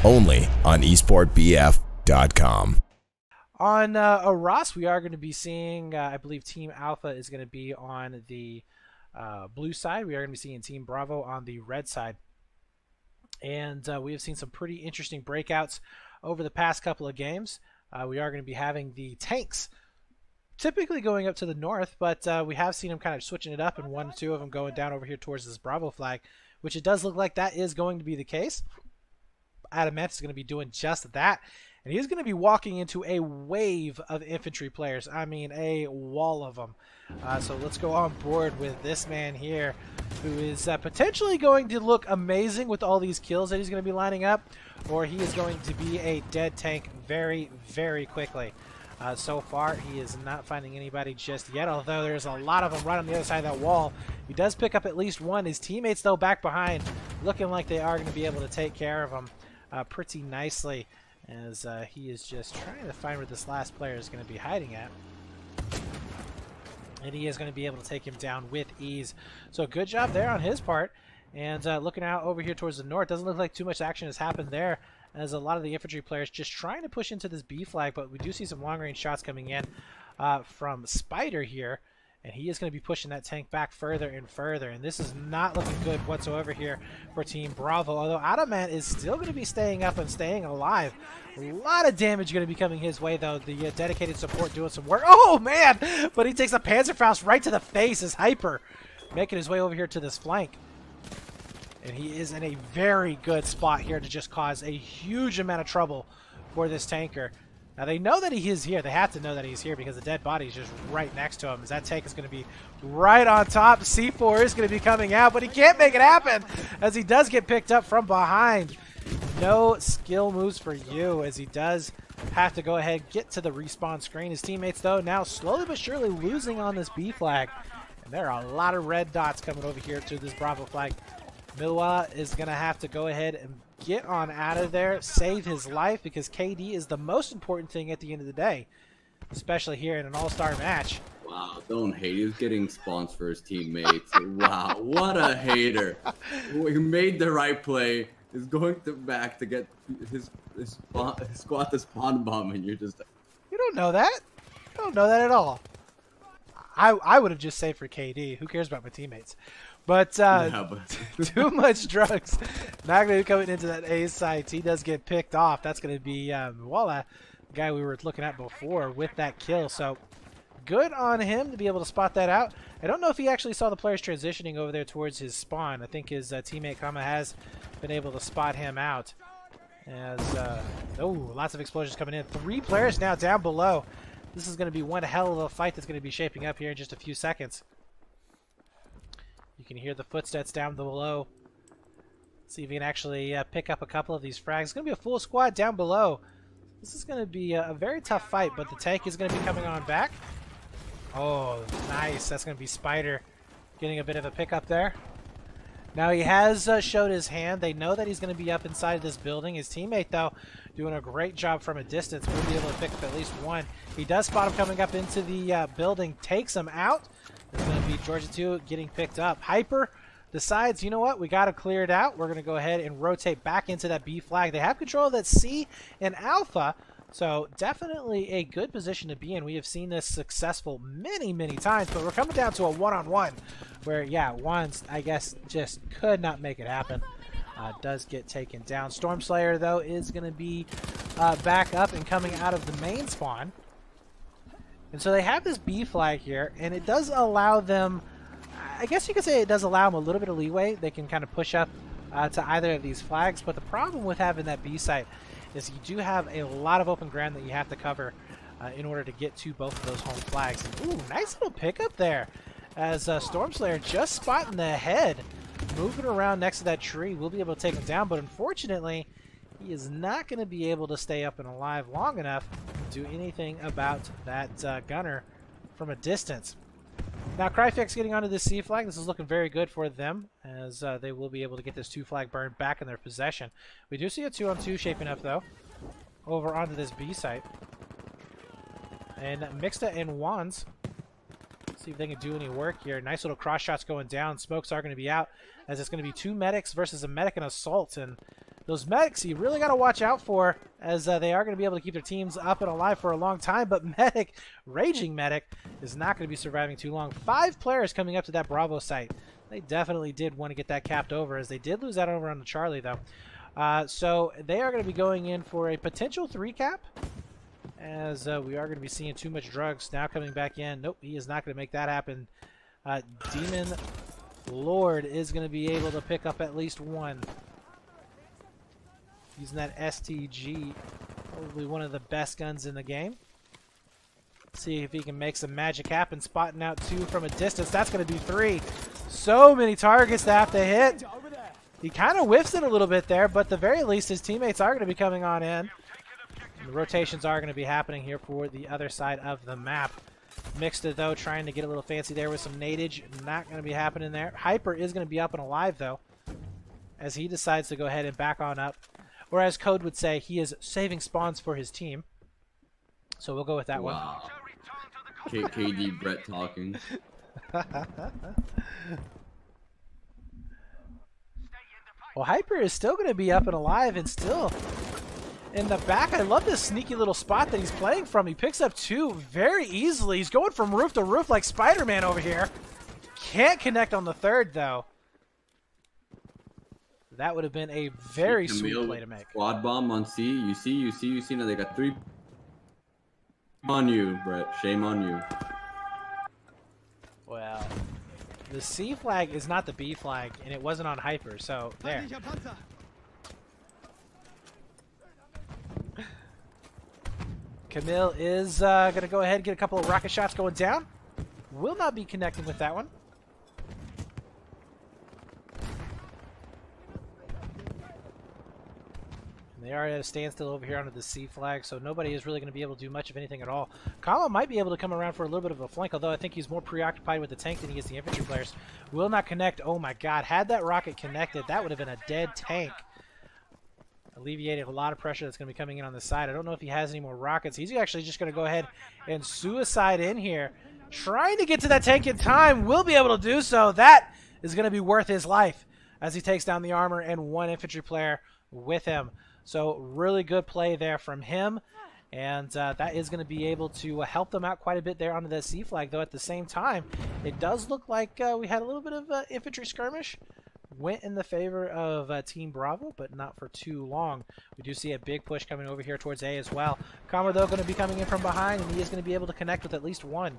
only on esportbf.com. On Ross, we are going to be seeing, I believe Team Alpha is going to be on the blue side. We are going to be seeing Team Bravo on the red side. And we have seen some pretty interesting breakouts over the past couple of games. We are going to be having the tanks typically going up to the north, but we have seen them kind of switching it up, and 1 or 2 of them going down over here towards this Bravo flag, which it does look like that is going to be the case. Adamant is going to be doing just that, and he's going to be walking into a wave of infantry players. I mean, a wall of them. So let's go on board with this man here, who is potentially going to look amazing with all these kills that he's going to be lining up, or he is going to be a dead tank very, very quickly. So far, he is not finding anybody just yet, although there's a lot of them right on the other side of that wall. He does pick up at least one. His teammates, though, back behind, looking like they are going to be able to take care of him pretty nicely, as he is just trying to find where this last player is going to be hiding at. And he is going to be able to take him down with ease. So good job there on his part. And looking out over here towards the north, doesn't look like too much action has happened there, as a lot of the infantry players just trying to push into this B flag, but we do see some long-range shots coming in from Spider here, and he is going to be pushing that tank back further and further, and this is not looking good whatsoever here for Team Bravo, although Adamant is still going to be staying up and staying alive. A lot of damage going to be coming his way, though. The dedicated support doing some work. Oh, man! But he takes a Panzerfaust right to the face as Hyper, making his way over here to this flank. And he is in a very good spot here to just cause a huge amount of trouble for this tanker. Now, they know that he is here. They have to know that he's here because the dead body is just right next to him. As that tank is going to be right on top. C4 is going to be coming out, but he can't make it happen as he does get picked up from behind. No skill moves for you, as he does have to go ahead and get to the respawn screen. His teammates, though, now slowly but surely losing on this B flag. And there are a lot of red dots coming over here to this Bravo flag. Milwa is going to have to go ahead and get on out of there, save his life, because KD is the most important thing at the end of the day, especially here in an all-star match. Wow, don't hate. He was getting spawns for his teammates. Wow, what a hater. He made the right play. He's going back to get his squad to spawn bomb, and you're just... You don't know that. You don't know that at all. I would have just saved for KD. Who cares about my teammates? But, too much drugs. Not going to be coming into that A site. He does get picked off. That's going to be Walla, the guy we were looking at before, with that kill. So good on him to be able to spot that out. I don't know if he actually saw the players transitioning over there towards his spawn. I think his teammate Kama has been able to spot him out. As oh, lots of explosions coming in. 3 players now down below. This is going to be one hell of a fight that's going to be shaping up here in just a few seconds. You can hear the footsteps down below. See if you can actually pick up a couple of these frags. It's going to be a full squad down below. This is going to be a very tough fight, but the tank is going to be coming on back. Oh, nice. That's going to be Spider getting a bit of a pickup there. Now he has showed his hand. They know that he's going to be up inside of this building. His teammate, though, doing a great job from a distance. We'll be able to pick up at least one. He does spot him coming up into the building, takes him out. It's going to be Georgia 2 getting picked up. Hyper decides, you know what, we got to clear it out. We're going to go ahead and rotate back into that B flag. They have control of that C and Alpha, so definitely a good position to be in. We have seen this successful many, many times, but we're coming down to a one-on-one where, yeah, Wands, I guess, just could not make it happen. Does get taken down. Stormslayer, though, is going to be back up and coming out of the main spawn. And so they have this B flag here, and it does allow them, I guess you could say it does allow them a little bit of leeway. They can kind of push up to either of these flags, but the problem with having that B site is you do have a lot of open ground that you have to cover in order to get to both of those home flags. And, ooh, nice little pickup there as Stormslayer just spotting the head, moving around next to that tree. We'll be able to take him down, but unfortunately, he is not going to be able to stay up and alive long enough to do anything about that gunner from a distance. Now, Cryfix getting onto this C flag. This is looking very good for them, as they will be able to get this 2 flag burn back in their possession. We do see a 2-on-2 shaping up, though, over onto this B site. And Mixta and Wands, see if they can do any work here. Nice little cross shots going down. Smokes are going to be out, as it's going to be 2 medics versus a medic and assault. And those medics you really got to watch out for, as they are going to be able to keep their teams up and alive for a long time. But Medic, Raging Medic, is not going to be surviving too long. 5 players coming up to that Bravo site. They definitely did want to get that capped over, as they did lose that over on the Charlie, though. So they are going to be going in for a potential 3 cap, as we are going to be seeing too much drugs now coming back in. Nope, he is not going to make that happen. Demon Lord is going to be able to pick up at least 1. Using that STG, probably one of the best guns in the game. See if he can make some magic happen, spotting out 2 from a distance. That's going to do 3. So many targets to have to hit. He kind of whiffs it a little bit there, but at the very least his teammates are going to be coming on in. And the rotations are going to be happening here for the other side of the map. Mixed it, though, trying to get a little fancy there with some nadage. Not going to be happening there. Hyper is going to be up and alive, though, as he decides to go ahead and back on up. Or as Code would say, he is saving spawns for his team. So we'll go with that one. KD Brett talking. Well, Hyper is still going to be up and alive and still in the back. I love this sneaky little spot that he's playing from. He picks up 2 very easily. He's going from roof to roof like Spider-Man over here. Can't connect on the 3rd, though. That would have been a very sweet play to make. Quad bomb on C. You see. Now they got 3 on you, Brett. Shame on you. Well, the C flag is not the B flag, and it wasn't on Hyper, so there. Camille is going to go ahead and get a couple of rocket shots going down. Will not be connecting with that one. They are at a standstill over here under the C flag, so nobody is really going to be able to do much of anything at all. Kama might be able to come around for a little bit of a flank, although I think he's more preoccupied with the tank than he is the infantry players. Will not connect. Oh my god, had that rocket connected, that would have been a dead tank. Alleviating a lot of pressure that's going to be coming in on the side. I don't know if he has any more rockets. He's actually just going to go ahead and suicide in here. Trying to get to that tank in time. Will be able to do so. That is going to be worth his life as he takes down the armor and 1 infantry player with him. So really good play there from him, and that is going to be able to help them out quite a bit there onto the C flag, though at the same time it does look like we had a little bit of infantry skirmish. Went in the favor of Team Bravo, but not for too long. We do see a big push coming over here towards A as well. Kama, though, going to be coming in from behind, and he is going to be able to connect with at least 1.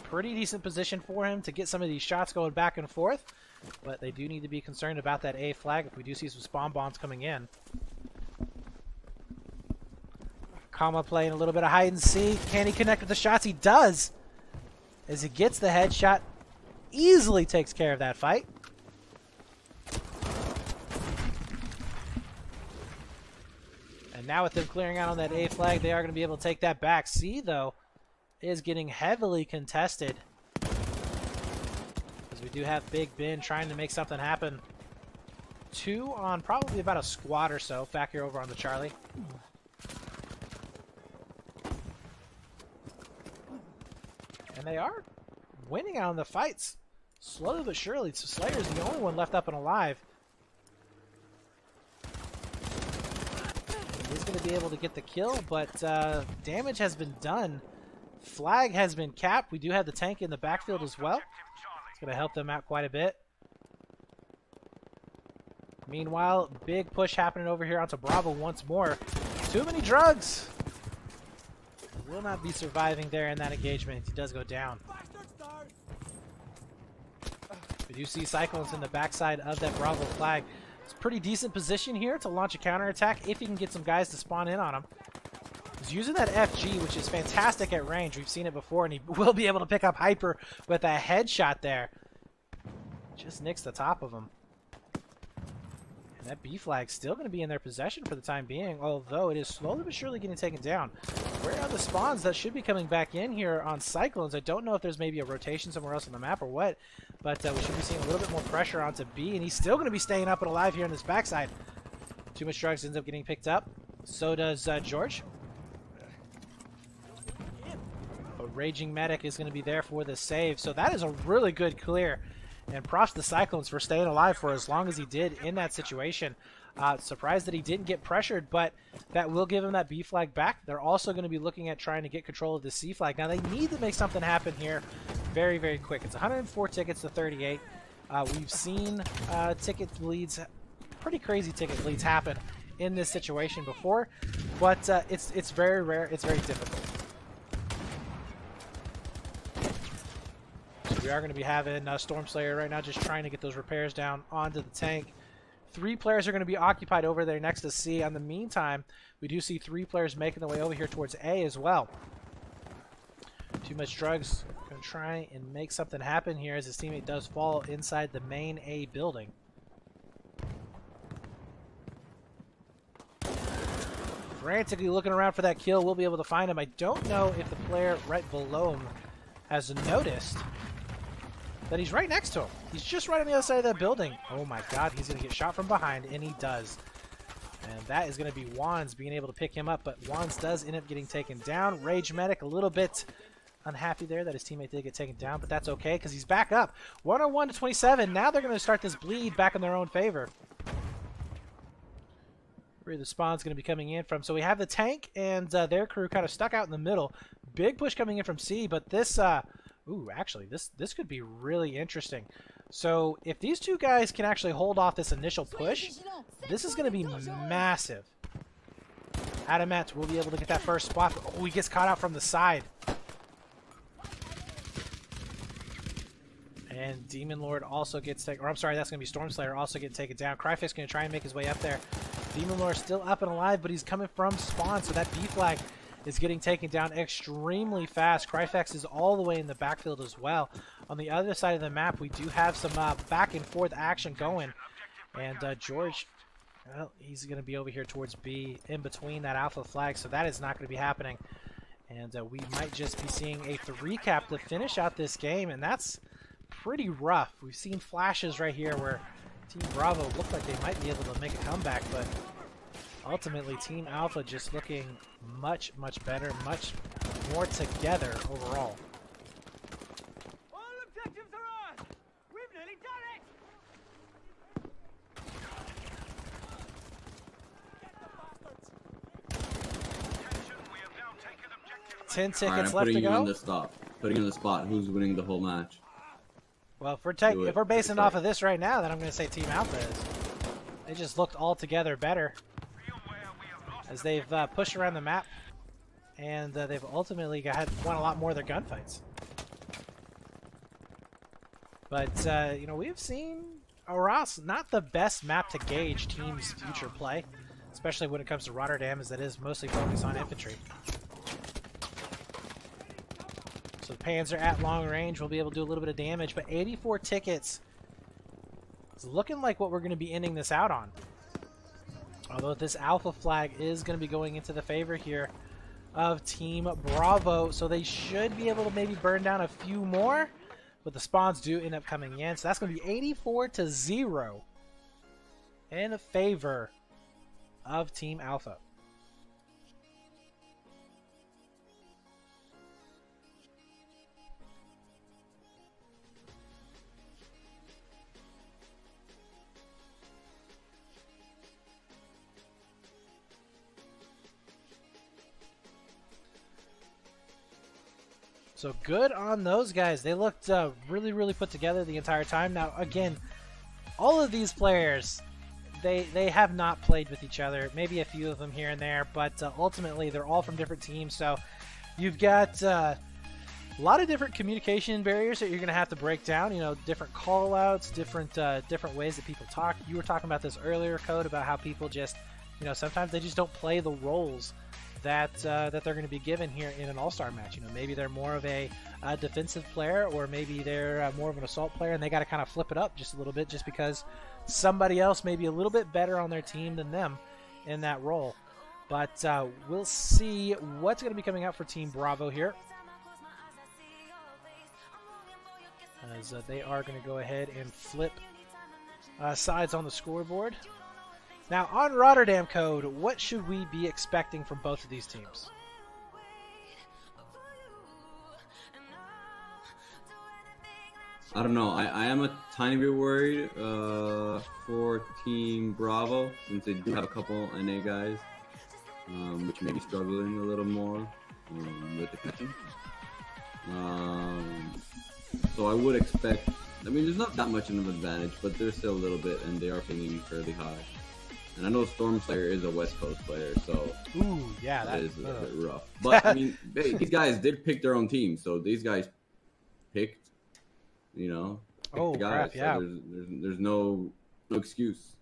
Pretty decent position for him to get some of these shots going back and forth, but they do need to be concerned about that A flag if we do see some spawn bombs coming in. Kama playing a little bit of hide and seek. Can he connect with the shots? He does, as he gets the headshot. Easily takes care of that fight. And now with them clearing out on that A flag, they are going to be able to take that back. C, though, is getting heavily contested, as we do have Big Ben trying to make something happen. 2 on probably about a squad or so back here over on the Charlie. And they are winning out on the fights slowly but surely. So Slayer's the only one left up and alive. He's going to be able to get the kill, but damage has been done. Flag has been capped. We do have the tank in the backfield as well. It's going to help them out quite a bit. Meanwhile, big push happening over here onto Bravo once more. Too many drugs. Will not be surviving there in that engagement. He does go down. We do see Cyclones in the backside of that Bravo flag. It's a pretty decent position here to launch a counterattack if he can get some guys to spawn in on him. He's using that FG, which is fantastic at range. We've seen it before, and he will be able to pick up Hyper with a headshot there. Just nicks the top of him. And that B flag's still going to be in their possession for the time being, although it is slowly but surely getting taken down. Where are the spawns that should be coming back in here on Cyclones? I don't know if there's maybe a rotation somewhere else on the map or what, but we should be seeing a little bit more pressure onto B, and he's still going to be staying up and alive here on this backside. Too much drugs ends up getting picked up. So does George. A Raging Medic is going to be there for the save, so that is a really good clear. And props to the Cyclones for staying alive for as long as he did in that situation. Surprised that he didn't get pressured, but that will give him that B flag back. They're also going to be looking at trying to get control of the C flag. Now they need to make something happen here very, very quick. It's 104 tickets to 38. We've seen ticket leads, pretty crazy ticket leads happen in this situation before, but it's very rare. It's very difficult. So we are going to be having Stormslayer right now just trying to get those repairs down onto the tank. 3 players are going to be occupied over there next to C. In the meantime, we do see 3 players making their way over here towards A as well. Too much drugs. Going to try and make something happen here as his teammate does fall inside the main A building. Frantically looking around for that kill. We'll be able to find him. I don't know if the player right below him has noticed that he's right next to him. He's just right on the other side of that building. Oh my god, he's going to get shot from behind, and he does. And that is going to be Wands being able to pick him up, but Wands does end up getting taken down. Rage Medic a little bit unhappy there that his teammate did get taken down, but that's okay because he's back up. 101 to 27. Now they're going to start this bleed back in their own favor. Where the spawn's going to be coming in from. So we have the tank and their crew kind of stuck out in the middle. Big push coming in from C, but this... ooh, actually, this could be really interesting. So if these 2 guys can actually hold off this initial push, this is going to be massive. Adamat will be able to get that first spot. Oh, he gets caught out from the side. And Demon Lord also gets taken, or I'm sorry, that's going to be Stormslayer also getting taken down. Cryfix going to try and make his way up there. Demon Lord still up and alive, but he's coming from spawn, so that B flag is getting taken down extremely fast. Cryfax is all the way in the backfield as well. On the other side of the map, we do have some back and forth action going. And George, well, he's going to be over here towards B in between that alpha flag, so that is not going to be happening. And we might just be seeing a 3-cap to finish out this game, and that's pretty rough. We've seen flashes right here where Team Bravo looked like they might be able to make a comeback, but ultimately, Team Alpha just looking much, much better, much more together overall. All objectives are on! We've nearly done it! 10 tickets right, left to go. Putting you on the spot. Who's winning the whole match? Well, if we're basing off of this right now, then I'm going to say Team Alpha is. They just looked altogether better as they've pushed around the map, and they've ultimately won a lot more of their gunfights. But, you know, we've seen Arras not the best map to gauge teams' future play, especially when it comes to Rotterdam, as that is mostly focused on infantry. So the Panzer at long range will be able to do a little bit of damage, but 84 tickets is looking like what we're going to be ending this out on. Although this alpha flag is going to be going into the favor here of Team Bravo, so they should be able to maybe burn down a few more, but the spawns do end up coming in. So that's going to be 84 to 0 in favor of Team Alpha. So good on those guys. They looked really, really put together the entire time. Now, again, all of these players, they have not played with each other. Maybe a few of them here and there, but ultimately they're all from different teams. So you've got a lot of different communication barriers that you're going to have to break down. You know, different call-outs, different ways that people talk. You were talking about this earlier, Code, about how people just, you know, sometimes they just don't play the roles that they're going to be given here in an all-star match. You know, maybe they're more of a defensive player, or maybe they're more of an assault player, and they got to kind of flip it up just a little bit, just because somebody else may be a little bit better on their team than them in that role. But we'll see what's going to be coming out for Team Bravo here, as they are going to go ahead and flip sides on the scoreboard. Now, on Rotterdam, Code, what should we be expecting from both of these teams? I don't know. I am a tiny bit worried for Team Bravo since they do have a couple NA guys, which may be struggling a little more with the catching. So I would expect. I mean, there's not that much of an advantage, but there's still a little bit, and they are pinging fairly high. And I know Stormslayer is a West Coast player, so yeah, that is a bit rough. But I mean, these guys did pick their own team, so these guys picked. You know, the guys. Crap, yeah. So there's no excuse.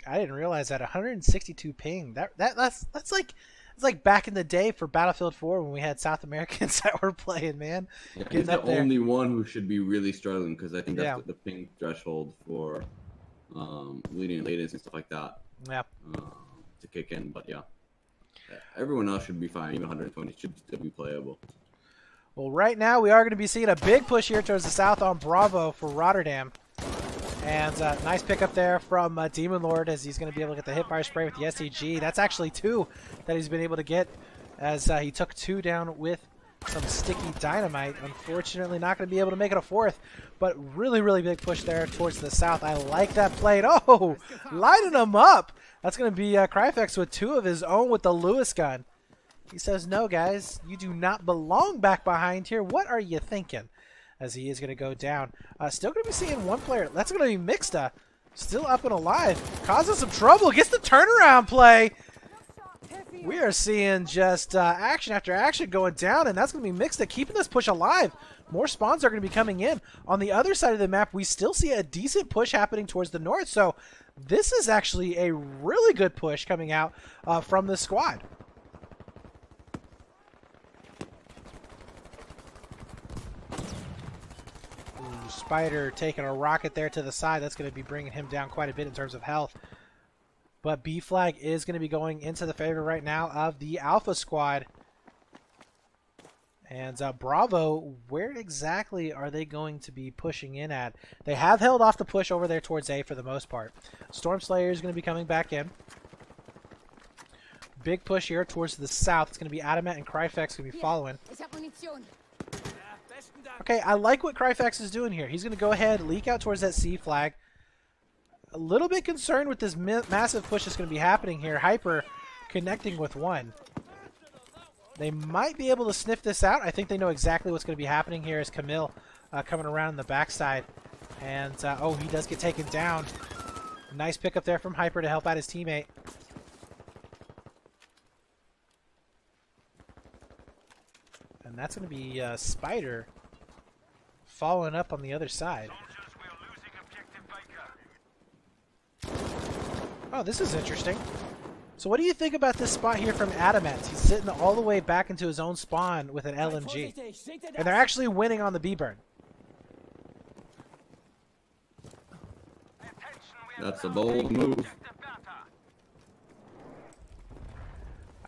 I didn't realize that 162 ping. That's like it's like back in the day for Battlefield 4 when we had South Americans that were playing, man. Yeah, he's the only one who should be really struggling because I think that's the ping threshold for leading latents and stuff like that. Yeah. To kick in, but yeah, everyone else should be fine. Even 120 should still be playable. Well, right now we are going to be seeing a big push here towards the south on Bravo for Rotterdam. And nice pickup there from Demon Lord as he's going to be able to get the hipfire spray with the STG. That's actually 2 that he's been able to get as he took 2 down with some sticky dynamite. Unfortunately, not going to be able to make it a 4th, but really, really big push there towards the south. I like that play. Oh, lighting him up. That's going to be Cryfex with 2 of his own with the Lewis gun. He says, no, guys, you do not belong back behind here. What are you thinking? As he is going to go down. Still going to be seeing 1 player. That's going to be Mixta. Still up and alive. Causing some trouble. Gets the turnaround play. We are seeing just action after action going down, and that's going to be Mixta keeping this push alive. More spawns are going to be coming in. On the other side of the map, we still see a decent push happening towards the north. So this is actually a really good push coming out from the squad. Spider taking a rocket there to the side. That's going to be bringing him down quite a bit in terms of health. But B flag is going to be going into the favor right now of the Alpha squad. And Bravo, where exactly are they going to be pushing in at? They have held off the push over there towards A for the most part. Stormslayer is going to be coming back in. Big push here towards the south. It's going to be Adamant and Cryfex going to be following. Okay, I like what Cryfex is doing here. He's going to go ahead, leak out towards that C flag. A little bit concerned with this massive push that's going to be happening here. Hyper connecting with 1. They might be able to sniff this out. I think they know exactly what's going to be happening here as Camille coming around in the backside. And, oh, he does get taken down. Nice pickup there from Hyper to help out his teammate. And that's going to be Spider following up on the other side. Oh, this is interesting. So what do you think about this spot here from Adamant? He's sitting all the way back into his own spawn with an LMG. And they're actually winning on the B-burn. That's a bold move.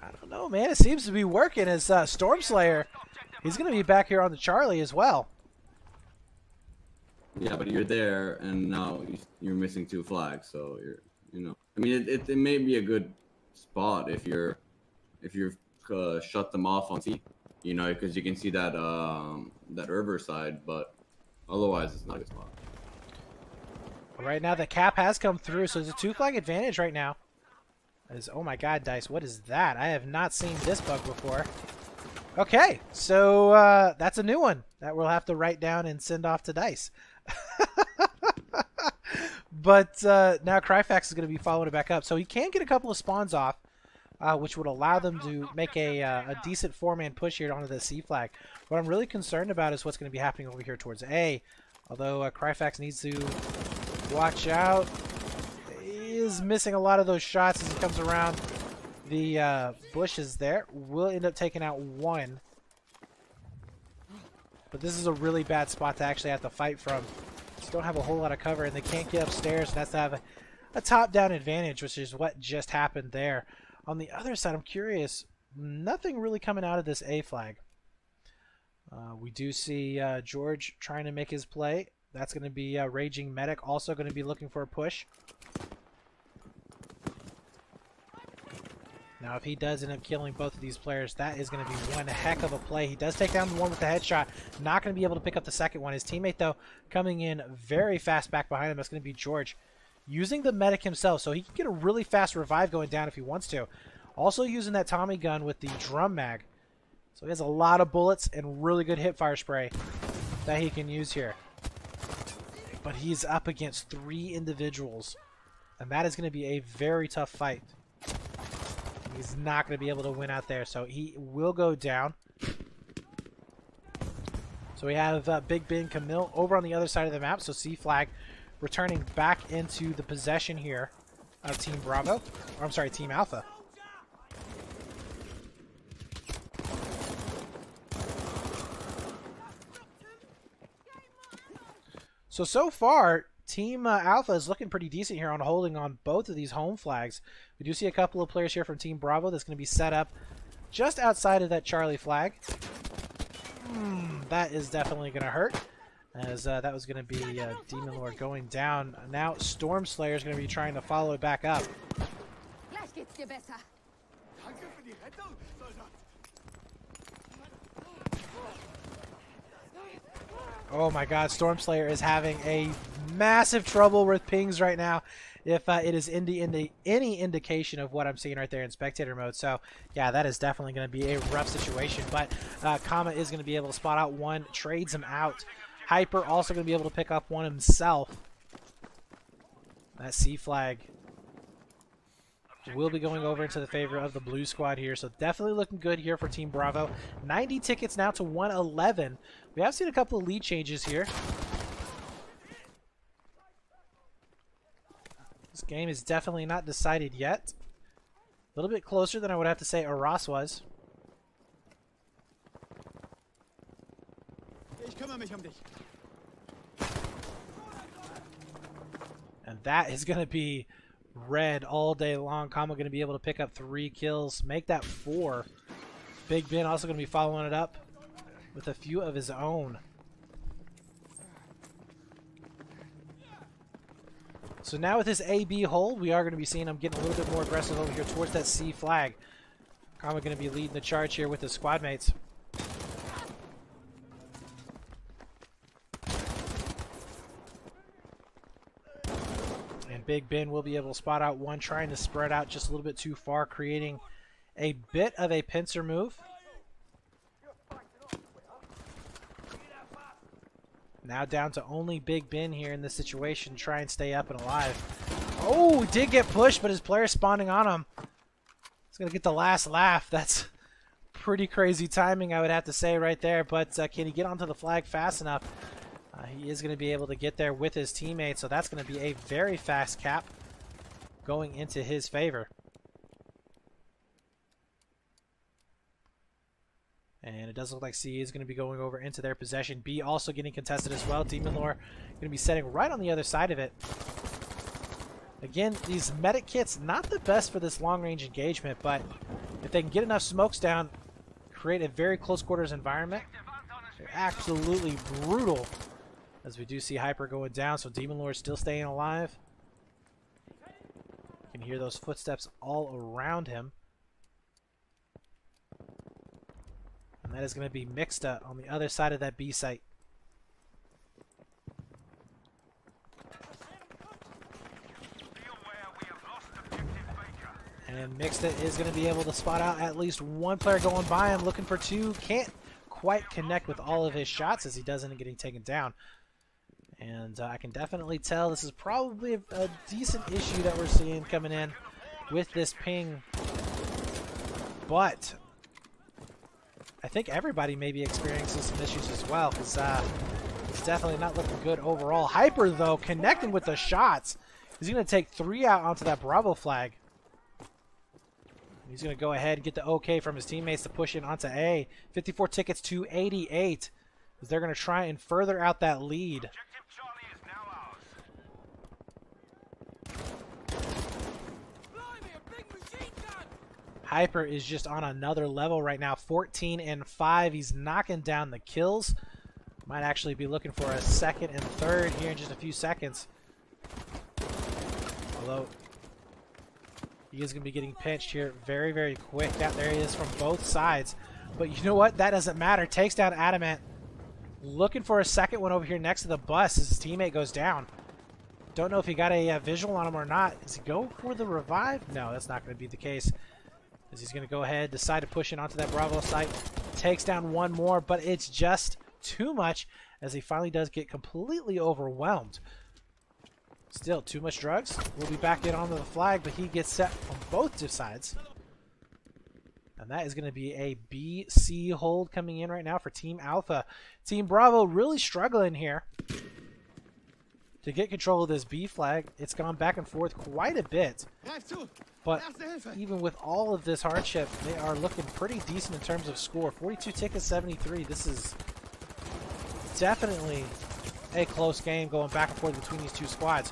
I don't know, man. It seems to be working as Stormslayer. He's going to be back here on the Charlie as well. Yeah, but you're there, and now you're missing 2 flags, so you know. I mean, it may be a good spot if you've shut them off on C, you know, because you can see that that river side, but otherwise it's not a good spot. Right now the cap has come through, so there's a 2 flag advantage right now. Oh my god, Dice, what is that? I have not seen this bug before. Okay, so that's a new one that we'll have to write down and send off to Dice. But now Cryfax is going to be following it back up. So he can get a couple of spawns off, which would allow them to make a decent 4-man push here onto the C flag. What I'm really concerned about is what's going to be happening over here towards A. Although Cryfax needs to watch out. He is missing a lot of those shots as he comes around the bushes there. Will end up taking out 1. But this is a really bad spot to actually have to fight from. Just don't have a whole lot of cover, and they can't get upstairs. And that's to have a top-down advantage, which is what just happened there. On the other side, I'm curious. Nothing really coming out of this A flag. We do see George trying to make his play. That's going to be Raging Medic, also going to be looking for a push. Now, if he does end up killing both of these players, that is going to be one heck of a play. He does take down the one with the headshot. Not going to be able to pick up the second one. His teammate, though, coming in very fast back behind him. That's going to be George, using the medic himself, so he can get a really fast revive going down if he wants to. Also using that Tommy gun with the drum mag. So he has a lot of bullets and really good hipfire spray that he can use here. But he's up against 3 individuals, and that is going to be a very tough fight. He's not going to be able to win out there, so he will go down. So we have Big Ben Camille over on the other side of the map, so C-Flag returning back into the possession here of Team Bravo, or I'm sorry, Team Alpha. So far, Team Alpha is looking pretty decent here on holding on both of these home flags. We do see a couple of players here from Team Bravo that's going to be set up just outside of that Charlie flag. That is definitely going to hurt, as that was going to be Demon Lord going down. Now Storm Slayer is going to be trying to follow it back up. Oh my god, Storm Slayer is having a massive trouble with pings right now, if it is any indication of what I'm seeing right there in spectator mode. So yeah, that is definitely going to be a rough situation, but Kama is going to be able to spot out one, trades him out. Hyper also going to be able to pick up one himself. That C-Flag will be going over into the favor of the blue squad here, so definitely looking good here for Team Bravo. 90 tickets now to 111. We have seen a couple of lead changes here. This game is definitely not decided yet. A little bit closer than I would have to say Aras was. And that is going to be red all day long. Kama going to be able to pick up 3 kills, make that 4. Big Ben also going to be following it up with a few of his own. So now with this AB hold, we are going to be seeing him getting a little bit more aggressive over here towards that C flag. Kama going to be leading the charge here with his squad mates. Big Ben will be able to spot out one, trying to spread out just a little bit too far, creating a bit of a pincer move. Now down to only Big Ben here in this situation, try and stay up and alive. Oh, he did get pushed, but his player spawning on him. He's going to get the last laugh. That's pretty crazy timing, I would have to say right there, but can he get onto the flag fast enough? He is going to be able to get there with his teammates, so that's going to be a very fast cap going into his favor. And it does look like C is going to be going over into their possession. B also getting contested as well. Demon Lore going to be setting right on the other side of it. Again, these medic kits, not the best for this long-range engagement, but if they can get enough smokes down, create a very close quarters environment, they're absolutely brutal. As we do see Hyper going down, so Demon Lord still staying alive. You can hear those footsteps all around him. And that is going to be Mixta on the other side of that B site. And Mixta is going to be able to spot out at least one player going by him, looking for 2. Can't quite connect with all of his shots as he does end up getting taken down. And I can definitely tell this is probably a decent issue that we're seeing coming in with this ping. But I think everybody may be experiencing some issues as well, because it's definitely not looking good overall. Hyper, though, connecting with the shots. He's going to take 3 out onto that Bravo flag. He's going to go ahead and get the OK from his teammates to push in onto A. 54 tickets to 88. As they're going to try and further out that lead. Hyper is just on another level right now. 14 and 5. He's knocking down the kills. Might actually be looking for a second and third here in just a few seconds. Although He is going to be getting pinched here very, very quick. There he is from both sides. But you know what? That doesn't matter. Takes down Adamant. Looking for a second one over here next to the bus as his teammate goes down. Don't know if he got a visual on him or not. Does he go for the revive? No, that's not going to be the case. As he's going to go ahead, decide to push it onto that Bravo site. Takes down one more, but it's just too much as he finally does get completely overwhelmed. Still, too much drugs. We'll be back in onto the flag, but he gets set on both sides. And that is going to be a BC hold coming in right now for Team Alpha. Team Bravo really struggling here to get control of this B flag. It's gone back and forth quite a bit. But even with all of this hardship, they are looking pretty decent in terms of score. 42 tickets, 73. This is definitely a close game going back and forth between these two squads.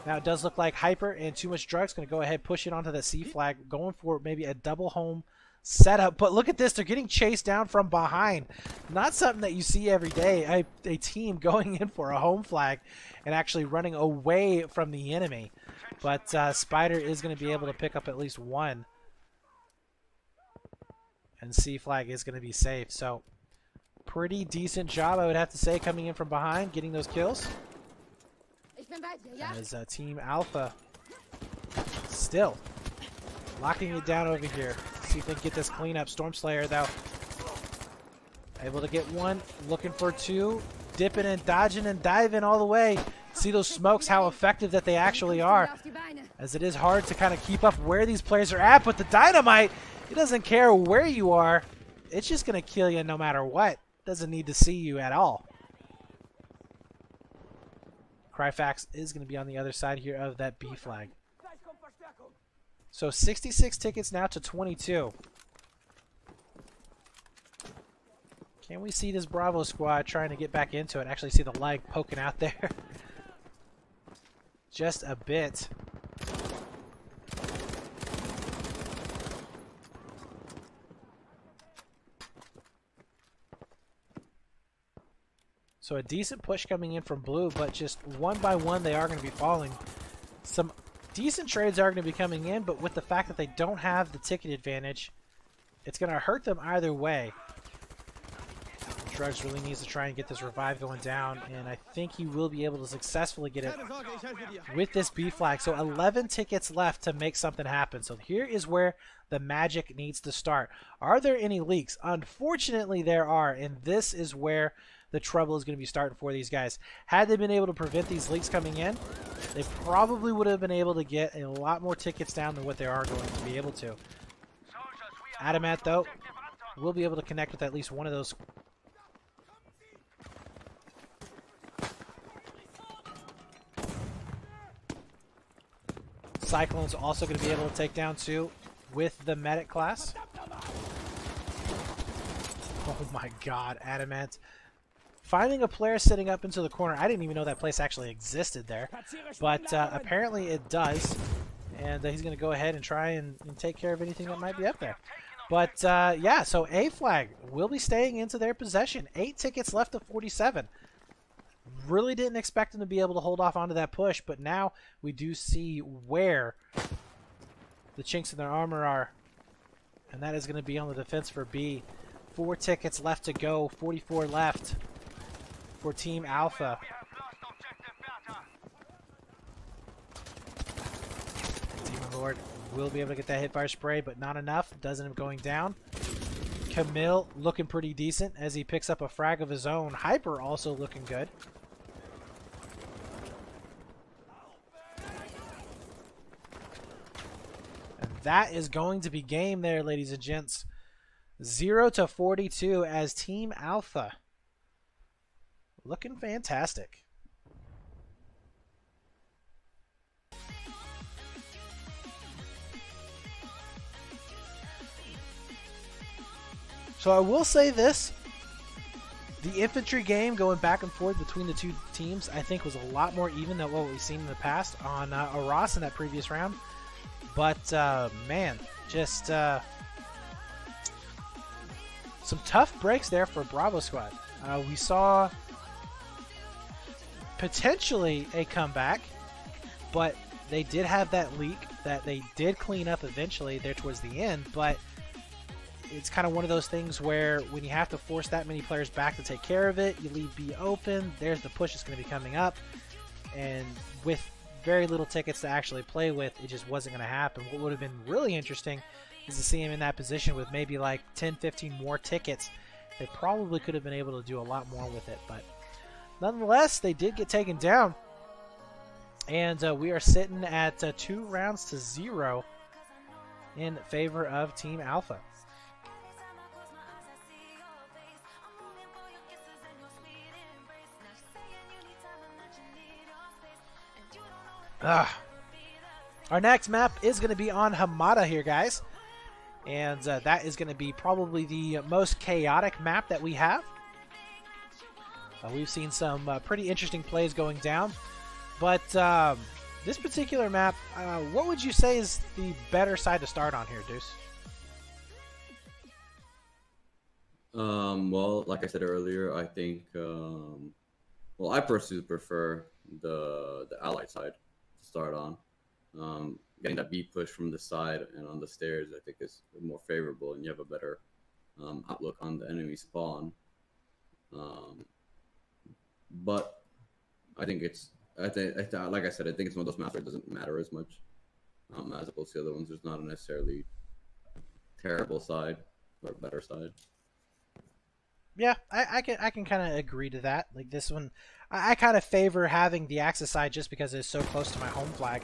Now it does look like Hyper and Too Much Drugs going to go ahead, push it onto the C flag, going for maybe a double home setup. But look at this, they're getting chased down from behind. Not something that you see every day. A team going in for a home flag and actually running away from the enemy. But Spider is going to be able to pick up at least one. And C flag is going to be safe. So pretty decent job, I would have to say, coming in from behind, getting those kills. As Team Alpha still locking it down over here. See if they can get this cleanup. Stormslayer, though, able to get one, looking for two, dipping and dodging and diving all the way. See those smokes, how effective that they actually are, as it is hard to kind of keep up where these players are at. But the dynamite, it doesn't care where you are. It's just going to kill you no matter what. Doesn't need to see you at all. Cryfax is going to be on the other side here of that B flag. So 66 tickets now to 22. Can we see this Bravo squad trying to get back into it? Actually see the leg poking out there. Just a bit. So a decent push coming in from Blue, but just one by one they are going to be falling. Some decent trades are going to be coming in, but with the fact that they don't have the ticket advantage, it's going to hurt them either way. Drugs really needs to try and get this revive going down, and I think he will be able to successfully get it with this B flag. So 11 tickets left to make something happen. So here is where the magic needs to start. Are there any leaks? Unfortunately, there are, and this is where the trouble is going to be starting for these guys. Had they been able to prevent these leaks coming in, they probably would have been able to get a lot more tickets down than what they are going to be able to. Adamant, though, will be able to connect with at least one of those. Cyclone's also going to be able to take down two with the medic class. Oh my god, Adamant. Finding a player sitting up into the corner. I didn't even know that place actually existed there. But apparently it does. And he's going to go ahead and try and take care of anything that might be up there. But yeah, so A flag will be staying into their possession. 8 tickets left of 47. Really didn't expect them to be able to hold off onto that push. But now we do see where the chinks in their armor are. And that is going to be on the defense for B. 4 tickets left to go. 44 left for Team Alpha. Demon Lord will be able to get that hitfire spray, but not enough. Doesn't end up going down. Camille looking pretty decent as he picks up a frag of his own. Hyper also looking good. And that is going to be game there, ladies and gents. 0 to 42 as Team Alpha. Looking fantastic. So I will say this. The infantry game going back and forth between the two teams I think was a lot more even than what we've seen in the past on Aras in that previous round. But man, just some tough breaks there for Bravo Squad. We saw potentially a comeback, but they did have that leak that they did clean up eventually there towards the end, but it's kind of one of those things where when you have to force that many players back to take care of it, you leave B open, there's the push that's going to be coming up, and with very little tickets to actually play with, it just wasn't going to happen. What would have been really interesting is to see him in that position with maybe like 10, 15 more tickets. They probably could have been able to do a lot more with it, but nonetheless, they did get taken down, and we are sitting at 2 rounds to 0 in favor of Team Alpha. Our next map is going to be on Hamada here, guys. And that is going to be probably the most chaotic map that we have. We've seen some pretty interesting plays going down. But this particular map, what would you say is the better side to start on here, Deuce? Well, like I said earlier, I think, well, I personally prefer the Allied side to start on. Getting that B push from the side and on the stairs, I think is more favorable, and you have a better outlook on the enemy spawn. But I think it's, like I said, I think it's one of those maps where it doesn't matter as much as opposed to the other ones. There's not a necessarily terrible side or better side. Yeah, I can kind of agree to that. Like this one, I kind of favor having the Axis side just because it's so close to my home flag.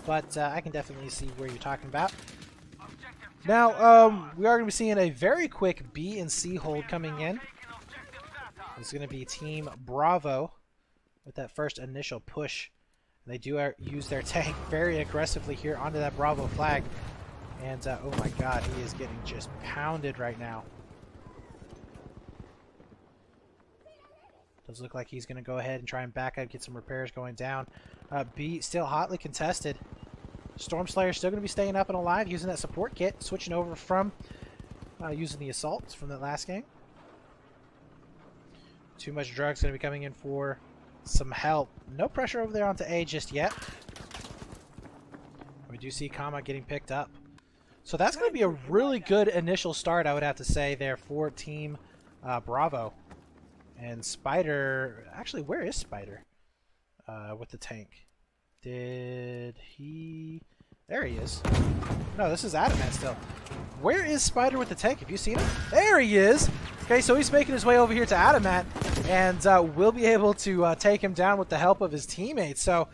But I can definitely see where you're talking about. Now, we are going to be seeing a very quick B and C hold coming in. It's going to be Team Bravo with that first initial push. They do use their tank very aggressively here onto that Bravo flag. And, oh my god, he is getting just pounded right now. Does look like he's going to go ahead and try and back up, get some repairs going down. B still hotly contested. Stormslayer still going to be staying up and alive using that support kit, switching over from using the assaults from that last game. Too much drugs going to be coming in for some help. No pressure over there onto A just yet. We do see Kama getting picked up. So that's going to be a really good initial start, I would have to say, there for Team Bravo. And Spider, actually, where is Spider with the tank? Did he... There he is. No, this is Adamant still. Where is Spider with the tank? Have you seen him? There he is! Okay, so he's making his way over here to Adamant, and we'll be able to take him down with the help of his teammates. So,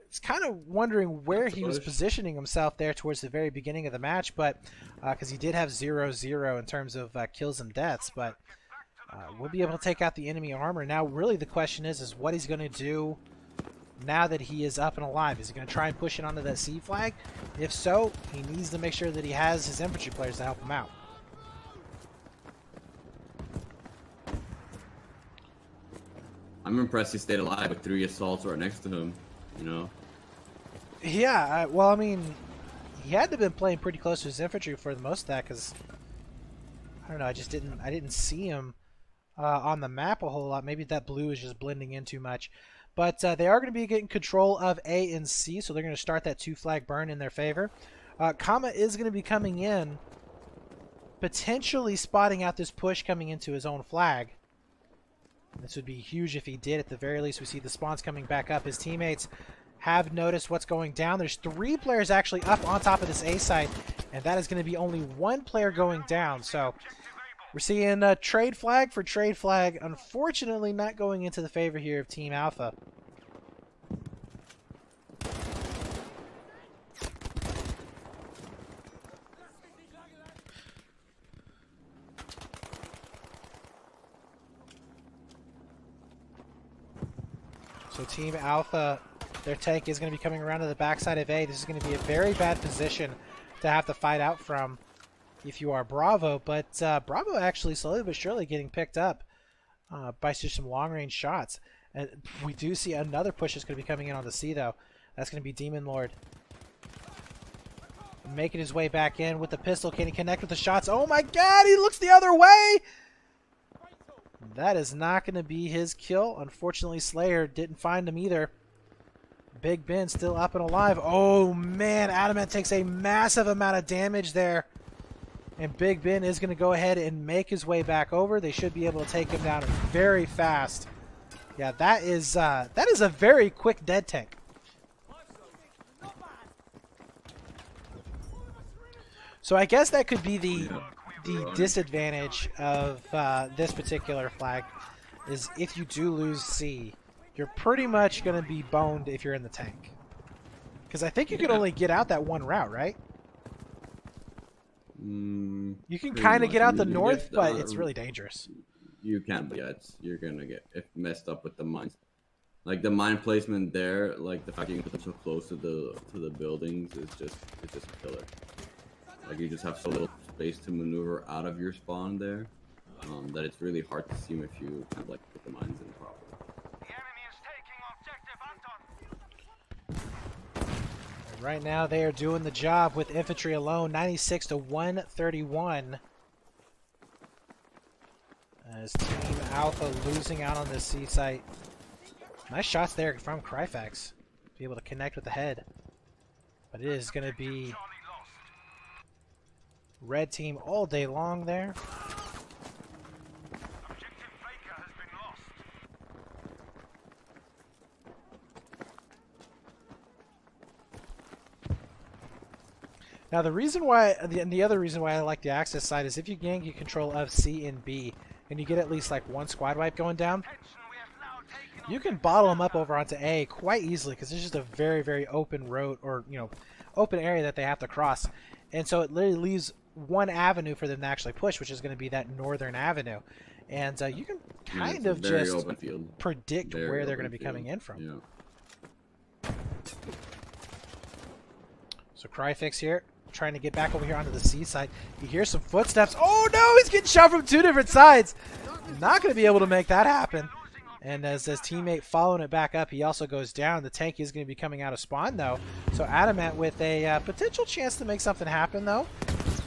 it's kind of wondering where he was positioning himself there towards the very beginning of the match, but because he did have 0-0 in terms of kills and deaths, but we'll be able to take out the enemy armor. Now, really, the question is what he's going to do now that he is up and alive. Is he going to try and push it onto that C flag? If so, he needs to make sure that he has his infantry players to help him out. I'm impressed he stayed alive with 3 assaults right next to him, you know? Yeah, well, I mean, he had to have been playing pretty close to his infantry for the most of that, because I don't know, I didn't see him on the map a whole lot. Maybe that blue is just blending in too much. But they are going to be getting control of A and C, so they're going to start that 2-flag burn in their favor. Kama is going to be coming in, potentially spotting out this push coming into his own flag. This would be huge if he did. At the very least, we see the spawns coming back up. His teammates have noticed what's going down. There's 3 players actually up on top of this A site, and that is going to be only 1 player going down. So we're seeing a trade flag for trade flag. Unfortunately, not going into the favor here of Team Alpha. So Team Alpha, their tank is going to be coming around to the backside of A. This is going to be a very bad position to have to fight out from if you are Bravo. But Bravo actually slowly but surely getting picked up by just some long-range shots. And we do see another push that's going to be coming in on the C, though. That's going to be Demon Lord. Making his way back in with the pistol. Can he connect with the shots? Oh my god, he looks the other way! That is not going to be his kill. Unfortunately, Slayer didn't find him either. Big Ben still up and alive. Oh man, Adamant takes a massive amount of damage there. And Big Ben is going to go ahead and make his way back over. They should be able to take him down very fast. Yeah, that is a very quick dead tank. So I guess that could be the disadvantage of this particular flag, is if you do lose C, you're pretty much going to be boned if you're in the tank. Because I think you can only get out that one route, right? You can kind of get out the north, but it's really dangerous. You can, but yeah, you're gonna get messed up with the mines. Like the mine placement there, like the fact you can put them so close to the buildings is just killer. Like you just have so little space to maneuver out of your spawn there, that it's really hard to see them if you kind of like put the mines in properly. The enemy is taking objective Anton. Right now they are doing the job with infantry alone, 96 to 131. As Team Alpha losing out on this C site. Nice shots there from Cryfax. Be able to connect with the head. But it is going to be red team all day long there. Objective Baker has been lost. Now the reason why, the other reason why I like the access side is if you gain control of C and B, and you get at least like one squad wipe going down, you can bottle them up over onto A quite easily because it's just a very, very open road, or open area that they have to cross, and so it literally leaves one avenue for them to actually push, which is going to be that northern avenue, and you can kind of just predict where they're going to be coming in from. Yeah. So Cryfix here, trying to get back over here onto the C side. You hear some footsteps. Oh no, he's getting shot from two different sides. Not going to be able to make that happen. And as his teammate following it back up, he also goes down. The tank is going to be coming out of spawn though. So Adamant with a potential chance to make something happen though.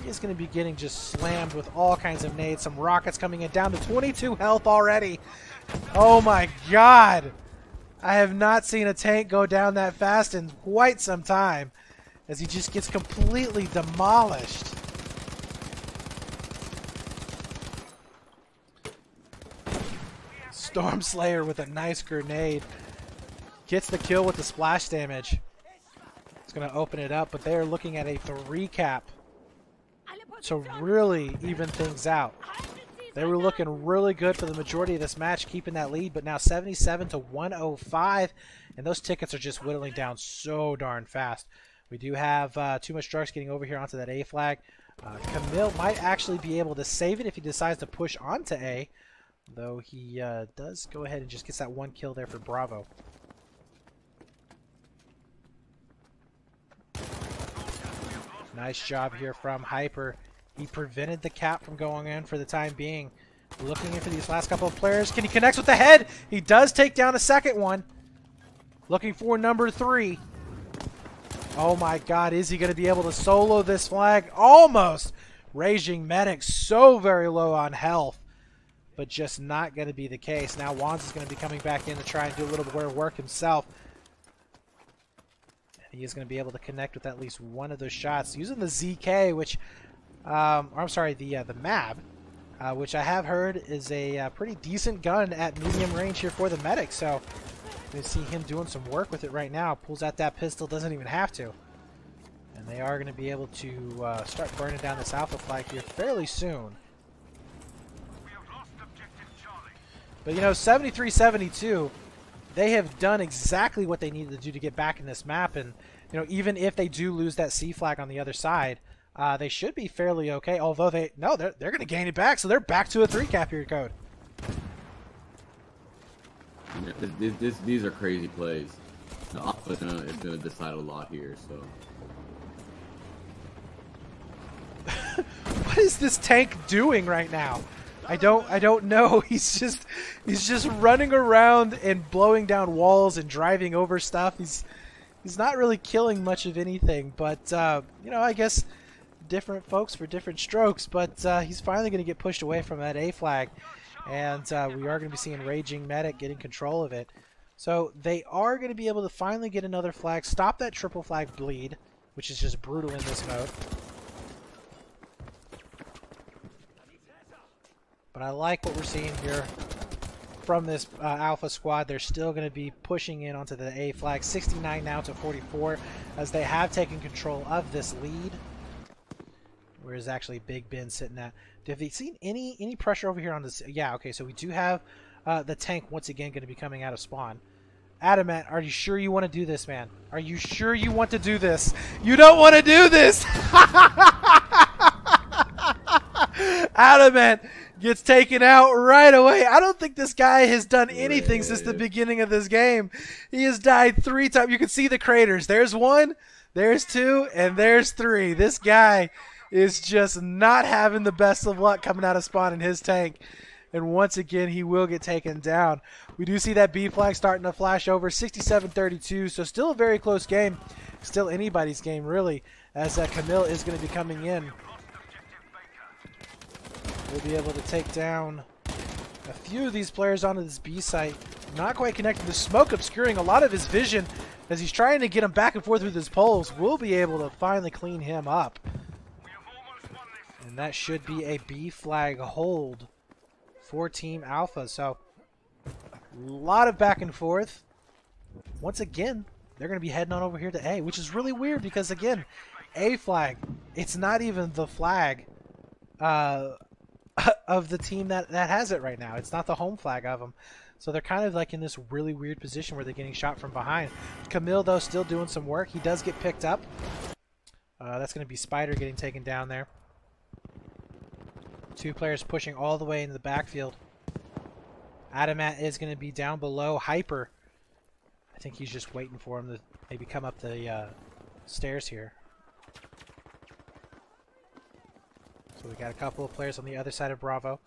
He is going to be getting just slammed with all kinds of nades. Some rockets coming in, down to 22 health already. Oh my god. I have not seen a tank go down that fast in quite some time, as he just gets completely demolished. Stormslayer with a nice grenade. Gets the kill with the splash damage. It's going to open it up, but they are looking at a 3 cap to really even things out. They were looking really good for the majority of this match, keeping that lead, but now 77 to 105, and those tickets are just whittling down so darn fast. We do have Too Much Drugs getting over here onto that A flag. Camille might actually be able to save it if he decides to push onto A, though he does go ahead and just gets that one kill there for Bravo. Nice job here from Hyper. He prevented the cap from going in for the time being. Looking in for these last couple of players. Can he connect with the head? He does take down a second one. Looking for number 3. Oh my god, is he going to be able to solo this flag? Almost! Raging Medic so very low on health, but just not going to be the case. Now Wands is going to be coming back in to try and do a little bit of work himself. And he is going to be able to connect with at least one of those shots using the ZK, which, I'm sorry, the MAB, which I have heard is a pretty decent gun at medium range here for the Medic. So we see him doing some work with it right now. Pulls out that pistol, doesn't even have to. And they are going to be able to start burning down this Alpha flag here fairly soon. But 73-72, they have done exactly what they needed to do to get back in this map. And even if they do lose that C flag on the other side, they should be fairly okay. Although they're going to gain it back, so they're back to a 3 cap here code. Yeah, these are crazy plays. The Alpha is gonna decide a lot here. So, what is this tank doing right now? I don't know. He's just running around and blowing down walls and driving over stuff. He's not really killing much of anything. But I guess different folks for different strokes. But he's finally going to get pushed away from that A flag. And we are going to be seeing Raging Medic getting control of it. So they are going to be able to finally get another flag, stop that triple flag bleed, which is just brutal in this mode. But I like what we're seeing here from this Alpha squad. They're still going to be pushing in onto the A flag. 69 now to 44 as they have taken control of this lead. Where is actually Big Ben sitting at? Have they seen any pressure over here on this? Yeah, okay, so we do have the tank once again going to be coming out of spawn. Adamant, are you sure you want to do this, man? Are you sure you want to do this? You don't want to do this! Adamant gets taken out right away. I don't think this guy has done anything since the beginning of this game. He has died 3 times. You can see the craters. There's 1, there's 2, and there's 3. This guy is just not having the best of luck coming out of spawn in his tank. And once again, he will get taken down. We do see that B flag starting to flash over, 67-32. So still a very close game. Still anybody's game, really, as Camille is going to be coming in. We'll be able to take down a few of these players onto this B site. Not quite connected. The smoke obscuring a lot of his vision as he's trying to get him back and forth with his poles. We'll be able to finally clean him up. And that should be a B flag hold for Team Alpha. So a lot of back and forth. Once again, they're going to be heading on over here to A, which is really weird because, again, A flag, it's not even the flag of the team that has it right now. It's not the home flag of them. So they're kind of like in this really weird position where they're getting shot from behind. Camille, though, still doing some work. He does get picked up. That's going to be Spider getting taken down there. 2 players pushing all the way into the backfield. Adamant is going to be down below. Hyper, I think he's just waiting for him to maybe come up the stairs here. So we got a couple of players on the other side of Bravo.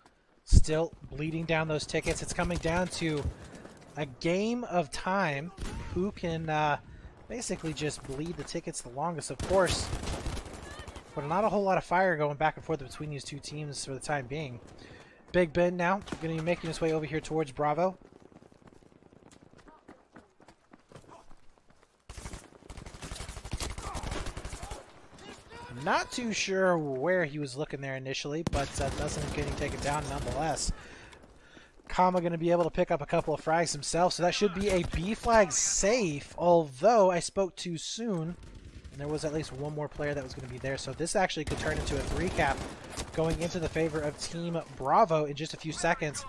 Still bleeding down those tickets. It's coming down to a game of time. Who can basically just bleed the tickets the longest, of course. But not a whole lot of fire going back and forth between these 2 teams for the time being. Big Ben now going to be making his way over here towards Bravo. Not too sure where he was looking there initially, but doesn't end up getting taken down nonetheless. Kama going to be able to pick up a couple of frags himself, so that should be a B flag safe, although I spoke too soon. And there was at least 1 more player that was going to be there. So this actually could turn into a 3-cap going into the favor of Team Bravo in just a few seconds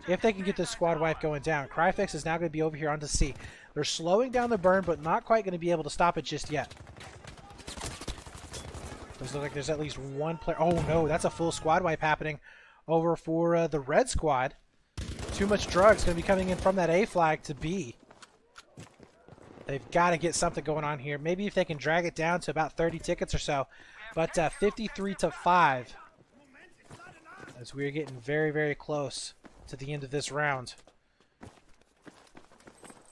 if they can get this squad wipe going down. Cryfix is now going to be over here onto C. They're slowing down the burn, but not quite going to be able to stop it just yet. Does look like there's at least 1 player. Oh no, that's a full squad wipe happening over for the red squad. Too much drugs going to be coming in from that A flag to B. They've got to get something going on here. Maybe if they can drag it down to about 30 tickets or so. But 53-5. As we're getting very, very close to the end of this round.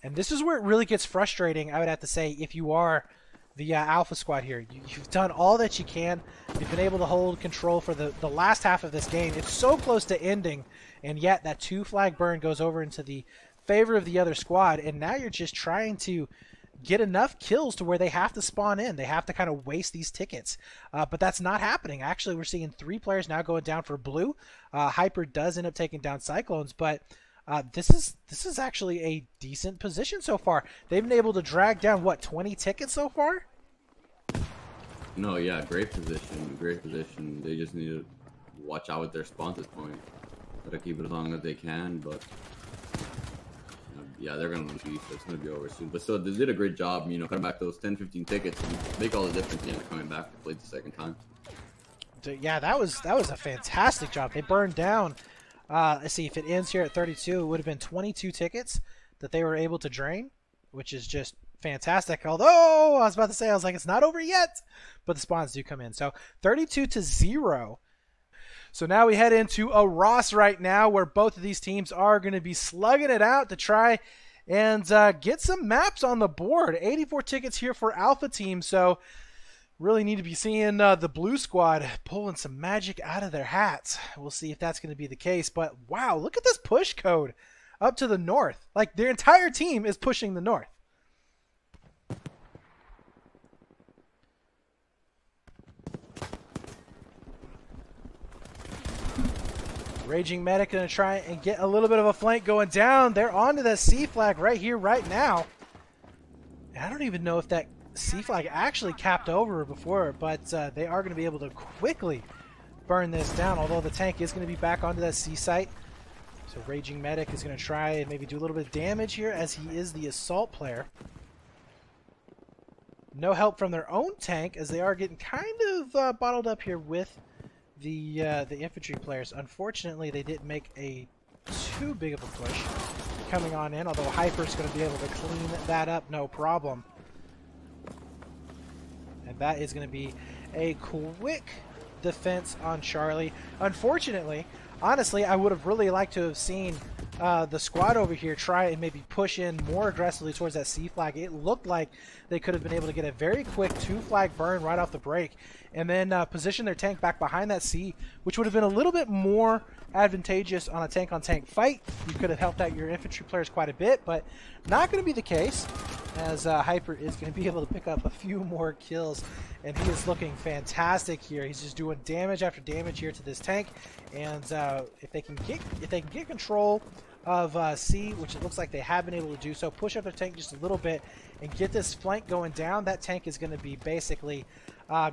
And this is where it really gets frustrating, I would have to say, if you are the Alpha squad here. You've done all that you can. You've been able to hold control for the last half of this game. It's so close to ending, and yet that 2 flag burn goes over into the favor of the other squad, and now you're just trying to get enough kills to where they have to spawn in. They have to kind of waste these tickets. But that's not happening. Actually, we're seeing 3 players now going down for blue. Hyper does end up taking down Cyclones, but this is actually a decent position so far. They've been able to drag down, what, 20 tickets so far? No, yeah, great position. Great position. They just need to watch out with their spawn at this point. Gotta keep it as long as they can, but yeah, they're gonna lose, so it's gonna be over soon. But still, they did a great job, you know, cutting back those 10-15 tickets and make all the difference, you know, coming back to play the second time. Yeah, that was a fantastic job. They burned down. Let's see, if it ends here at 32, it would have been 22 tickets that they were able to drain, which is just fantastic. Although I was about to say, I was like, it's not over yet, but the spawns do come in. So 32-0. So now we head into a Ross right now where both of these teams are going to be slugging it out to try and get some maps on the board. 84 tickets here for Alpha Team, so really need to be seeing the blue squad pulling some magic out of their hats. We'll see if that's going to be the case, but wow, look at this push code. up to the north. Like, their entire team is pushing the north. Raging Medic going to try and get a little bit of a flank going down. They're onto the C flag right here, right now. And I don't even know if that C flag actually capped over before, but they are going to be able to quickly burn this down, although the tank is going to be back onto that C site. So Raging Medic is going to try and maybe do a little bit of damage here, as he is the assault player. No help from their own tank, as they are getting kind of bottled up here with the infantry players. Unfortunately, they didn't make a too big of a push coming on in, although Hyper's going to be able to clean that up no problem. And that is going to be a quick defense on Charlie. Unfortunately, honestly, I would have really liked to have seen the squad over here try and maybe push in more aggressively towards that C flag. It looked like they could have been able to get a very quick 2-flag burn right off the break, and then position their tank back behind that C, which would have been a little bit more advantageous on a tank-on-tank fight. You could have helped out your infantry players quite a bit, but not going to be the case, as Hyper is going to be able to pick up a few more kills, and he is looking fantastic here. He's just doing damage after damage here to this tank, and if they can get control of C, which it looks like they have been able to do so, push up their tank just a little bit and get this flank going down, that tank is going to be basically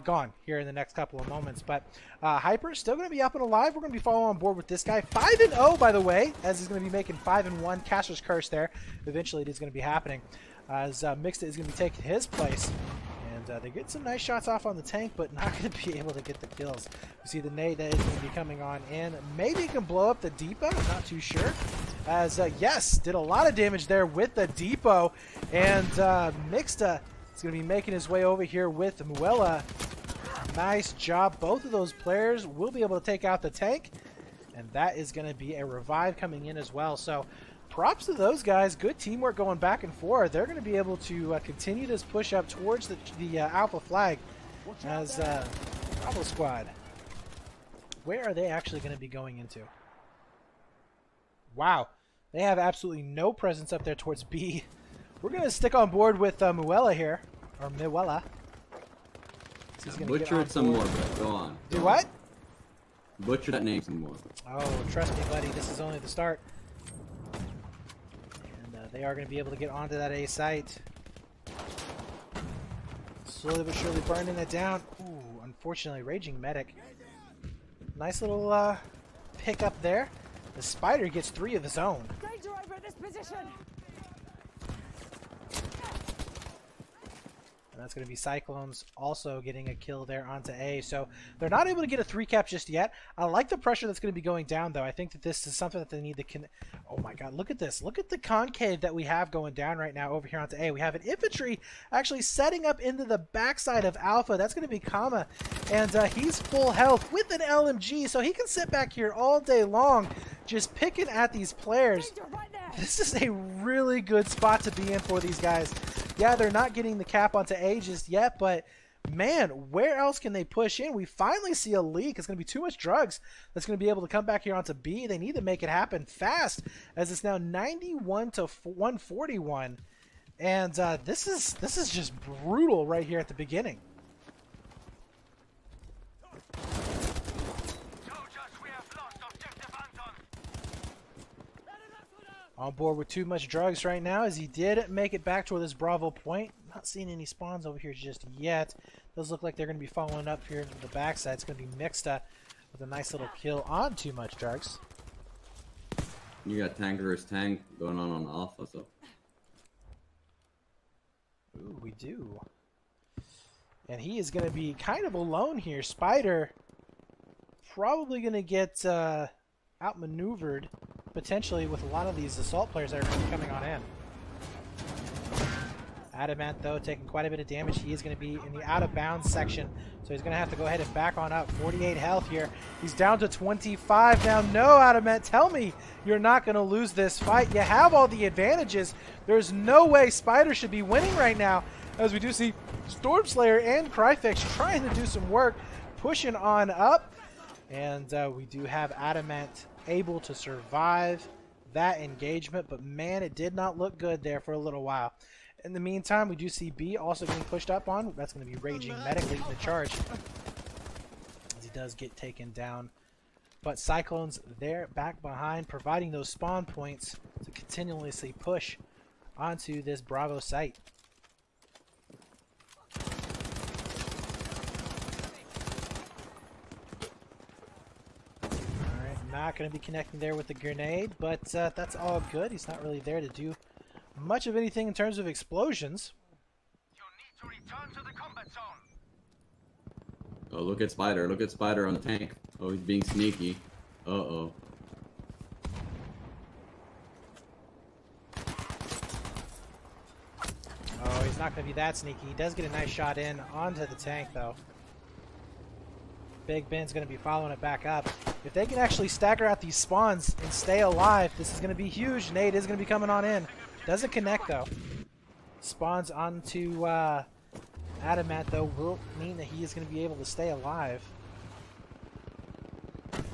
gone here in the next couple of moments. But Hyper is still going to be up and alive. We're going to be following on board with this guy. 5-0, by the way, as he's going to be making 5-1. Caster's Curse there. Eventually it is going to be happening, as Mixed is going to be taking his place. And they get some nice shots off on the tank, but not going to be able to get the kills. You see the nade that is going to be coming on in. Maybe it can blow up the depot, not too sure. As, yes, did a lot of damage there with the depot. And Mixta is going to be making his way over here with Muela. Nice job. Both of those players will be able to take out the tank. And that is going to be a revive coming in as well. So props to those guys. Good teamwork going back and forth. They're going to be able to continue this push up towards the Alpha flag as Bravo Squad. Where are they actually going to be going into? Wow. They have absolutely no presence up there towards B. We're going to stick on board with Muela here. Or Muela. Butcher it some more, but go on. Do what? Butcher that name some more. Oh, trust me, buddy. This is only the start. They are going to be able to get onto that A site. Slowly but surely burning it down. Ooh, unfortunately, Raging Medic. Nice little pick up there. The Spider gets 3 of his own. Danger over at this position. And that's going to be Cyclones also getting a kill there onto A. So they're not able to get a 3-cap just yet. I like the pressure that's going to be going down, though. I think that this is something that they need to... Oh my god, look at this. Look at the concave that we have going down right now over here onto A. We have an infantry actually setting up into the backside of Alpha. That's going to be Kama. And he's full health with an LMG, so he can sit back here all day long just picking at these players. Right there. This is a really good spot to be in for these guys. Yeah, they're not getting the cap onto A just yet, but man, where else can they push in? We finally see a leak. It's going to be too much drugs that's going to be able to come back here onto B. They need to make it happen fast, as it's now 91 to 141. And this is just brutal right here at the beginning. On board with too much drugs right now, as he did make it back toward this Bravo point. Not seeing any spawns over here just yet. Those look like they're going to be following up here to the backside. It's going to be mixed up with a nice little kill on too much drugs. You got tank versus tank going on Alpha, so. Ooh, we do. And he is going to be kind of alone here. Spider probably going to get outmaneuvered, potentially, with a lot of these assault players that are going to be coming on in. Adamant, though, taking quite a bit of damage. He is going to be in the out-of-bounds section, so he's going to have to go ahead and back on up. 48 health here. He's down to 25 now. No, Adamant, tell me you're not going to lose this fight. You have all the advantages. There's no way Spider should be winning right now, as we do see Stormslayer and Cryfix trying to do some work, pushing on up. And we do have Adamant able to survive that engagement, but man, it did not look good there for a little while. In the meantime, we do see B also getting pushed up on. That's going to be Raging Medic leading the charge, as he does get taken down. But Cyclones there back behind, providing those spawn points to continuously push onto this Bravo site. Alright, not going to be connecting there with the grenade, but that's all good. He's not really there to do much of anything in terms of explosions. You need to return to the combat zone. Oh, look at Spider. Look at Spider on the tank. Oh, he's being sneaky. Uh-oh. Oh, he's not going to be that sneaky. He does get a nice shot in onto the tank, though. Big Ben's going to be following it back up. If they can actually stagger out these spawns and stay alive, this is going to be huge. Nade is going to be coming on in. Doesn't connect, though. Spawns onto Adamant, though, will mean that he is going to be able to stay alive. And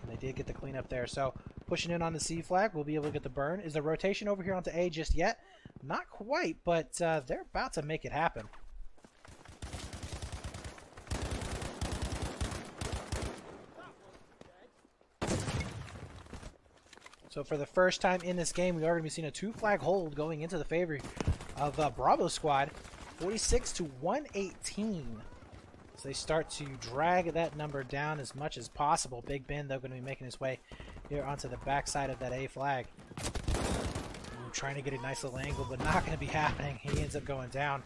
they did get the cleanup there. So pushing in on the C flag, we'll be able to get the burn. Is the rotation over here onto A just yet? Not quite, but they're about to make it happen. So for the first time in this game, we are going to be seeing a 2-flag hold going into the favor of Bravo squad, 46 to 118. So they start to drag that number down as much as possible. Big Ben, though, going to be making his way here onto the backside of that A flag. Ooh, trying to get a nice little angle, but not going to be happening. He ends up going down.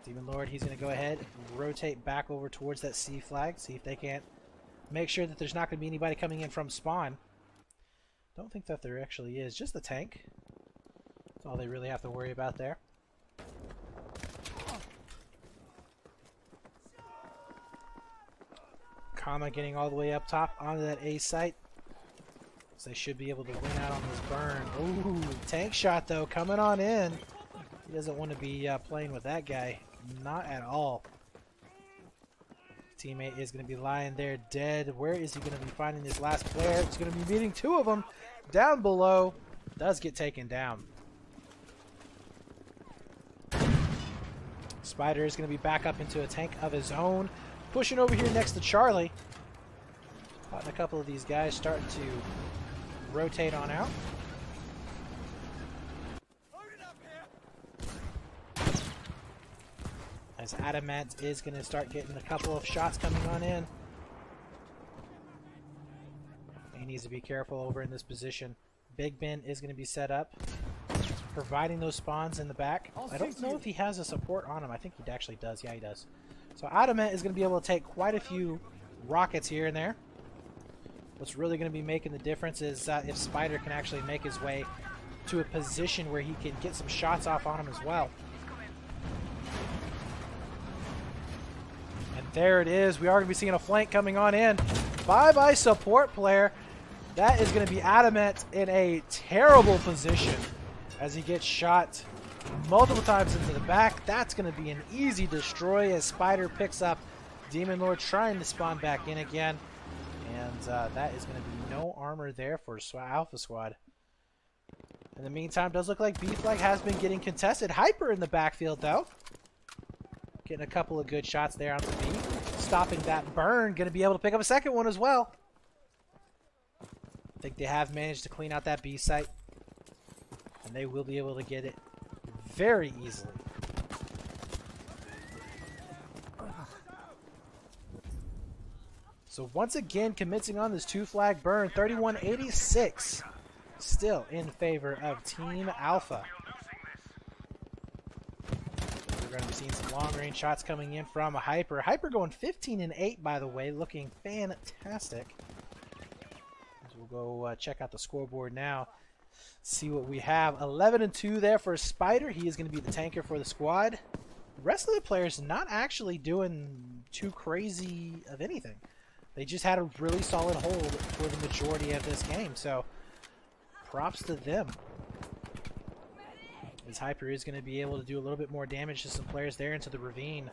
Demon Lord, he's going to go ahead and rotate back over towards that C flag, see if they can't make sure that there's not going to be anybody coming in from spawn. Don't think that there actually is. Just the tank. That's all they really have to worry about there. Kama getting all the way up top onto that A site. So they should be able to win out on this burn. Ooh, tank shot though coming on in. He doesn't want to be playing with that guy. Not at all. Teammate is going to be lying there dead. Where is he going to be finding his last player? He's going to be meeting two of them down below. Does get taken down. Spider is going to be back up into a tank of his own. Pushing over here next to Charlie. Spotting a couple of these guys starting to rotate on out. As Adamant is going to start getting a couple of shots coming on in. He needs to be careful over in this position. Big Ben is going to be set up, providing those spawns in the back. I don't know if he has a support on him. I think he actually does. Yeah, he does. So Adamant is going to be able to take quite a few rockets here and there. What's really going to be making the difference is if Spider can actually make his way to a position where he can get some shots off on him as well. There it is. We are going to be seeing a flank coming on in. Bye-bye support player. That is going to be Adamant in a terrible position as he gets shot multiple times into the back. That's going to be an easy destroy as Spider picks up Demon Lord trying to spawn back in again. And that is going to be no armor there for Alpha Squad. In the meantime, does look like B flag has been getting contested. Hyper in the backfield, though. Getting a couple of good shots there onto B. Stopping that burn. Going to be able to pick up a second one as well. I think they have managed to clean out that B site. And they will be able to get it very easily. So once again, commencing on this 2-flag burn. 31-86. Still in favor of Team Alpha. We're going to be seeing some long-range shots coming in from a Hyper. Hyper going 15-8, by the way, looking fantastic. So we'll go check out the scoreboard now, see what we have. 11-2 there for Spider. He is going to be the tanker for the squad. The rest of the players not actually doing too crazy of anything. They just had a really solid hold for the majority of this game, so props to them. As Hyper is going to be able to do a little bit more damage to some players there into the ravine.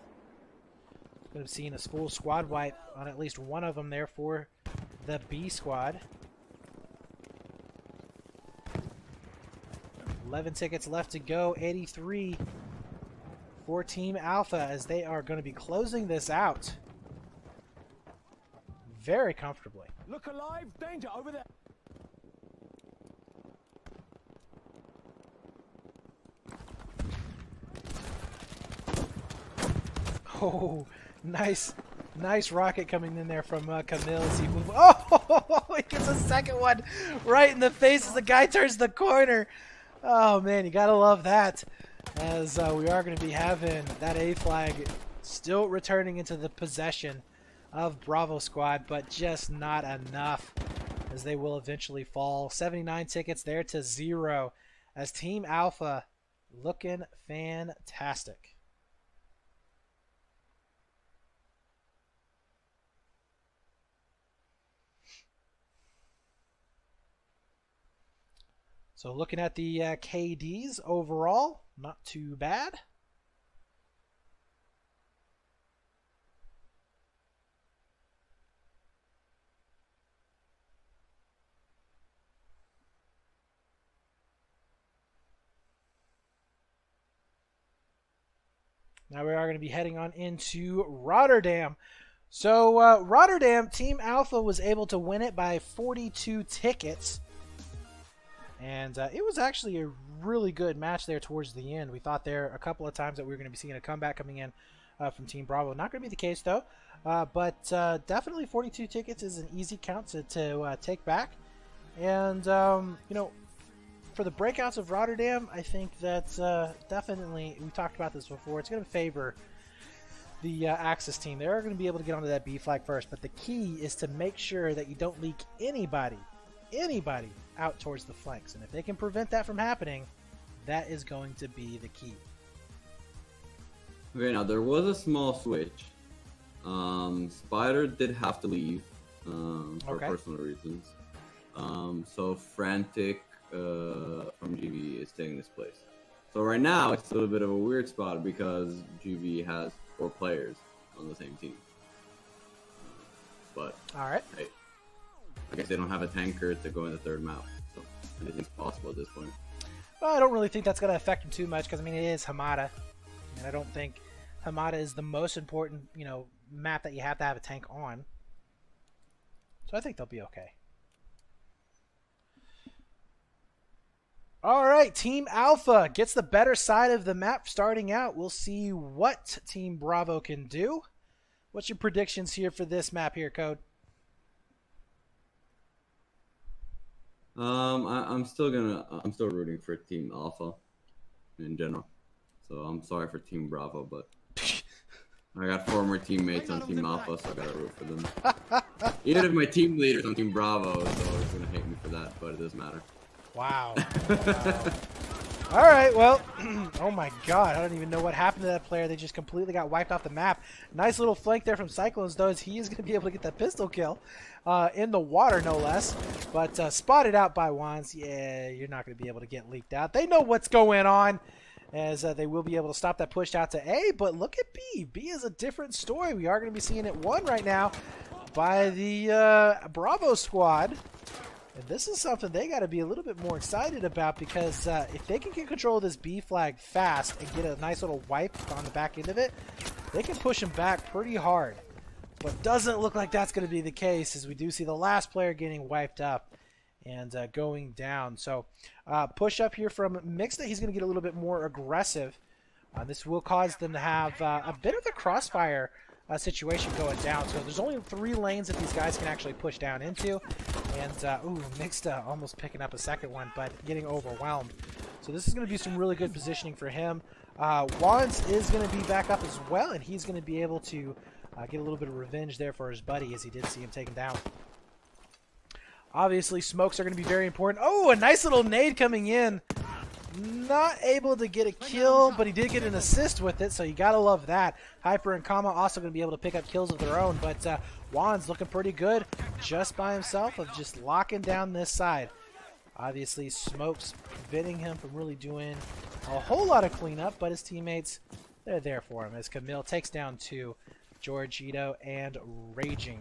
Going to be seeing a full squad wipe on at least one of them there for the B squad. 11 tickets left to go. 83 for Team Alpha as they are going to be closing this out very comfortably. Look alive, danger over there. Oh, nice rocket coming in there from Camille as he moves. Oh, he gets a second one right in the face as the guy turns the corner. Oh man, you gotta love that. As we are going to be having that A flag still returning into the possession of Bravo Squad, but just not enough as they will eventually fall. 79 tickets there to 0 as Team Alpha looking fantastic. So looking at the KDs overall, not too bad. Now we are going to be heading on into Rotterdam. So Rotterdam, Team Alpha was able to win it by 42 tickets. And it was actually a really good match there towards the end. We thought there a couple of times that we were going to be seeing a comeback coming in from Team Bravo. Not going to be the case, though. But definitely 42 tickets is an easy count to take back. And, you know, for the breakouts of Rotterdam, I think that definitely, we talked about this before, it's going to favor the Axis team. They're going to be able to get onto that B flag first. But the key is to make sure that you don't leak anybody out towards the flanks, and if they can prevent that from happening, that is going to be the key. Okay, now there was a small switch. Spider did have to leave for personal reasons. So Frantic from GV is taking this place. So right now it's a little bit of a weird spot because GV has 4 players on the same team. But all right. Hey, I guess they don't have a tanker to go in the third map, so anything's possible at this point. Well, I don't really think that's going to affect them too much because, I mean, it is Hamada, and I don't think Hamada is the most important, you know, map that you have to have a tank on. So I think they'll be okay. All right, Team Alpha gets the better side of the map starting out. We'll see what Team Bravo can do. What's your predictions here for this map here, Code? I'm still rooting for Team Alpha in general. So I'm sorry for Team Bravo, but I got former teammates on Team Alpha, so I gotta root for them. Even if my team leader's on Team Bravo, so he's gonna hate me for that, but it doesn't matter. Wow. All right, well, oh my god, I don't even know what happened to that player. They just completely got wiped off the map. Nice little flank there from Cyclones, though, as he is going to be able to get that pistol kill in the water, no less. But spotted out by Wands. Yeah, you're not going to be able to get leaked out. They know what's going on, as they will be able to stop that push out to A. But look at B. B is a different story. We are going to be seeing it won right now by the Bravo squad. And this is something they got to be a little bit more excited about because if they can get control of this B flag fast and get a nice little wipe on the back end of it, they can push them back pretty hard. But doesn't look like that's going to be the case as we do see the last player getting wiped up and going down. So push up here from Mixta. He's going to get a little bit more aggressive. This will cause them to have a bit of a crossfire situation going down. So there's only 3 lanes that these guys can actually push down into. And, ooh, Mixta almost picking up a second one, but getting overwhelmed. So this is going to be some really good positioning for him. Wands is going to be back up as well, and he's going to be able to get a little bit of revenge there for his buddy as he did see him taken down. Obviously, smokes are going to be very important. Oh, a nice little nade coming in. Not able to get a kill, but he did get an assist with it, so you gotta love that. Hyper and Kama also going to be able to pick up kills of their own, but Juan's looking pretty good just by himself of just locking down this side. Obviously, Smoke's preventing him from really doing a whole lot of cleanup, but his teammates, they're there for him as Camille takes down 2, Georgito and Raging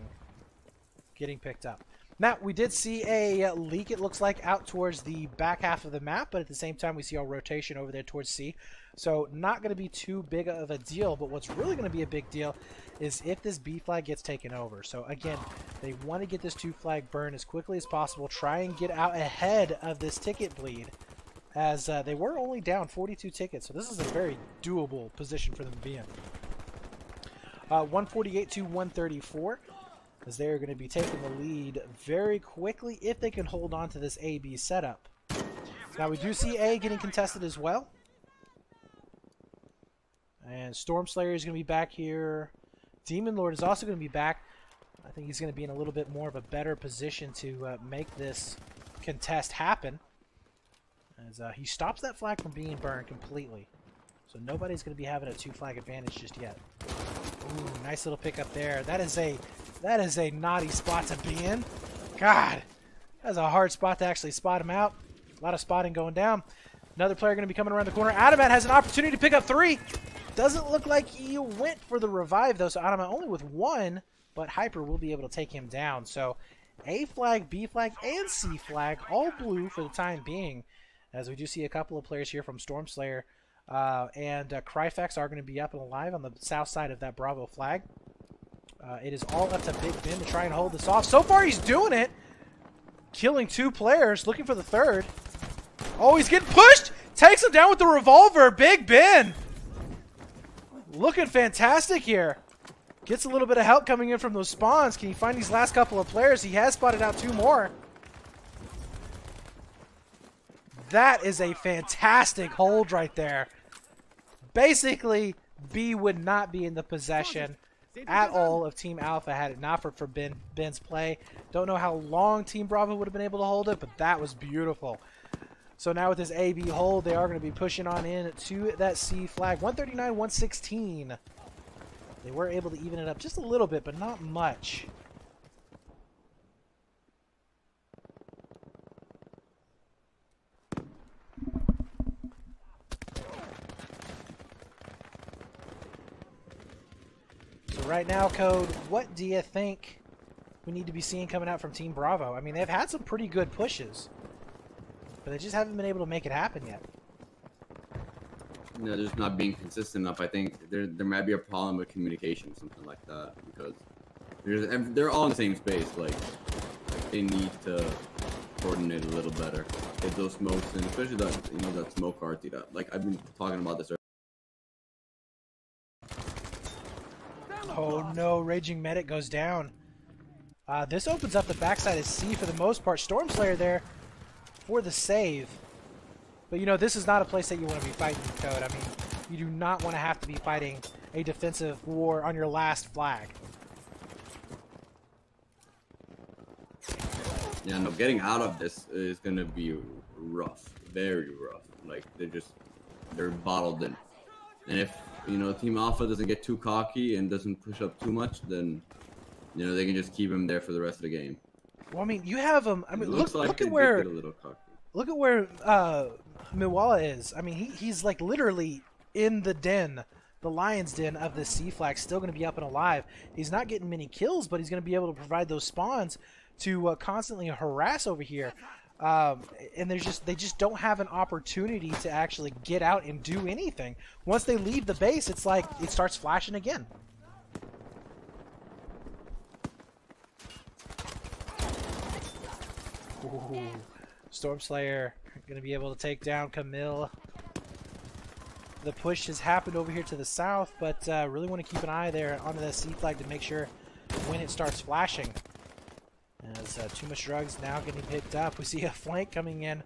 getting picked up. Now, we did see a leak, it looks like, out towards the back half of the map, but at the same time, we see a rotation over there towards C. So, not going to be too big of a deal, but what's really going to be a big deal is if this B flag gets taken over. So, again, they want to get this 2 flag burn as quickly as possible, try and get out ahead of this ticket bleed, as they were only down 42 tickets. So, this is a very doable position for them to be in. 148 to 134. As they're going to be taking the lead very quickly if they can hold on to this A-B setup. Now we do see A getting contested as well. And Stormslayer is going to be back here. Demon Lord is also going to be back. I think he's going to be in a little bit more of a better position to make this contest happen. As he stops that flag from being burned completely. So nobody's going to be having a 2 flag advantage just yet. Ooh, nice little pickup there. That is a naughty spot to be in. God, that's a hard spot to actually spot him out. A lot of spotting going down. Another player going to be coming around the corner. Adamat has an opportunity to pick up 3. Doesn't look like he went for the revive, though. So Adamat only with 1, but Hyper will be able to take him down. So A flag, B flag, and C flag, all blue for the time being. As we do see a couple of players here from Stormslayer and Cryfax are going to be up and alive on the south side of that Bravo flag. It is all up to Big Ben to try and hold this off. So far, he's doing it. Killing 2 players, looking for the 3rd. Oh, he's getting pushed. Takes him down with the revolver. Big Ben. Looking fantastic here. Gets a little bit of help coming in from those spawns. Can he find these last couple of players? He has spotted out 2 more. That is a fantastic hold right there. Basically, B would not be in the possession at all of Team Alpha had it not for Ben's play. Don't know how long Team Bravo would have been able to hold it, but that was beautiful. So now with this AB hold, they are going to be pushing on in to that C flag. 139-116. They were able to even it up just a little bit, but not much. Right now, Code, what do you think we need to be seeing coming out from Team Bravo? I mean, they've had some pretty good pushes, but they just haven't been able to make it happen yet. No, they're just not being consistent enough. I think there might be a problem with communication, something like that, because they're all in the same space. Like they need to coordinate a little better. Get those smokes, and especially that smoke arty. That like I've been talking about this. Oh no, Raging Medic goes down. This opens up the backside of C for the most part. Stormslayer there for the save. But, you know, this is not a place that you want to be fighting, Code. I mean, you do not want to have to be fighting a defensive war on your last flag. Yeah, no, getting out of this is going to be rough. Very rough. Like, they're bottled in. And if, you know, Team Alpha doesn't get too cocky and doesn't push up too much, then, you know, they can just keep him there for the rest of the game. Well, I mean, you have him. I mean, look at where Miwala is. I mean, he's like literally in the den, the lion's den of this C flag, still going to be up and alive. He's not getting many kills, but he's going to be able to provide those spawns to constantly harass over here. And they just don't have an opportunity to actually get out and do anything. Once they leave the base, it's like it starts flashing again. Ooh. Stormslayer going to be able to take down Camille. The push has happened over here to the south, but really want to keep an eye there onto that C flag to make sure when it starts flashing. As too much drugs now getting picked up. We see a flank coming in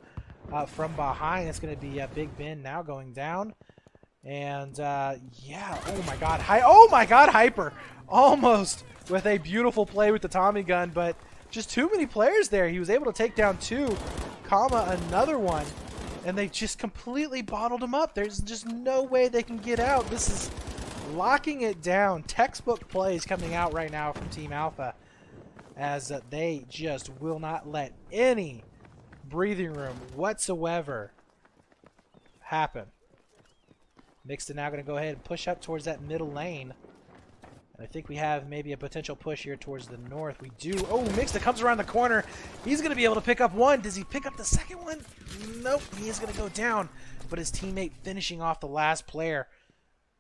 from behind. It's going to be Big Ben now going down. And yeah, oh my god, Hyper! Almost with a beautiful play with the Tommy gun, but just too many players there. He was able to take down 2, comma another one, and they just completely bottled him up. There's just no way they can get out. This is locking it down. Textbook plays coming out right now from Team Alpha, as they just will not let any breathing room whatsoever happen. Mixed now going to go ahead and push up towards that middle lane, I think we have maybe a potential push here towards the north. We do. Oh, Mixta comes around the corner. He's going to be able to pick up one. Does he pick up the second one? Nope. He is going to go down. But his teammate finishing off the last player,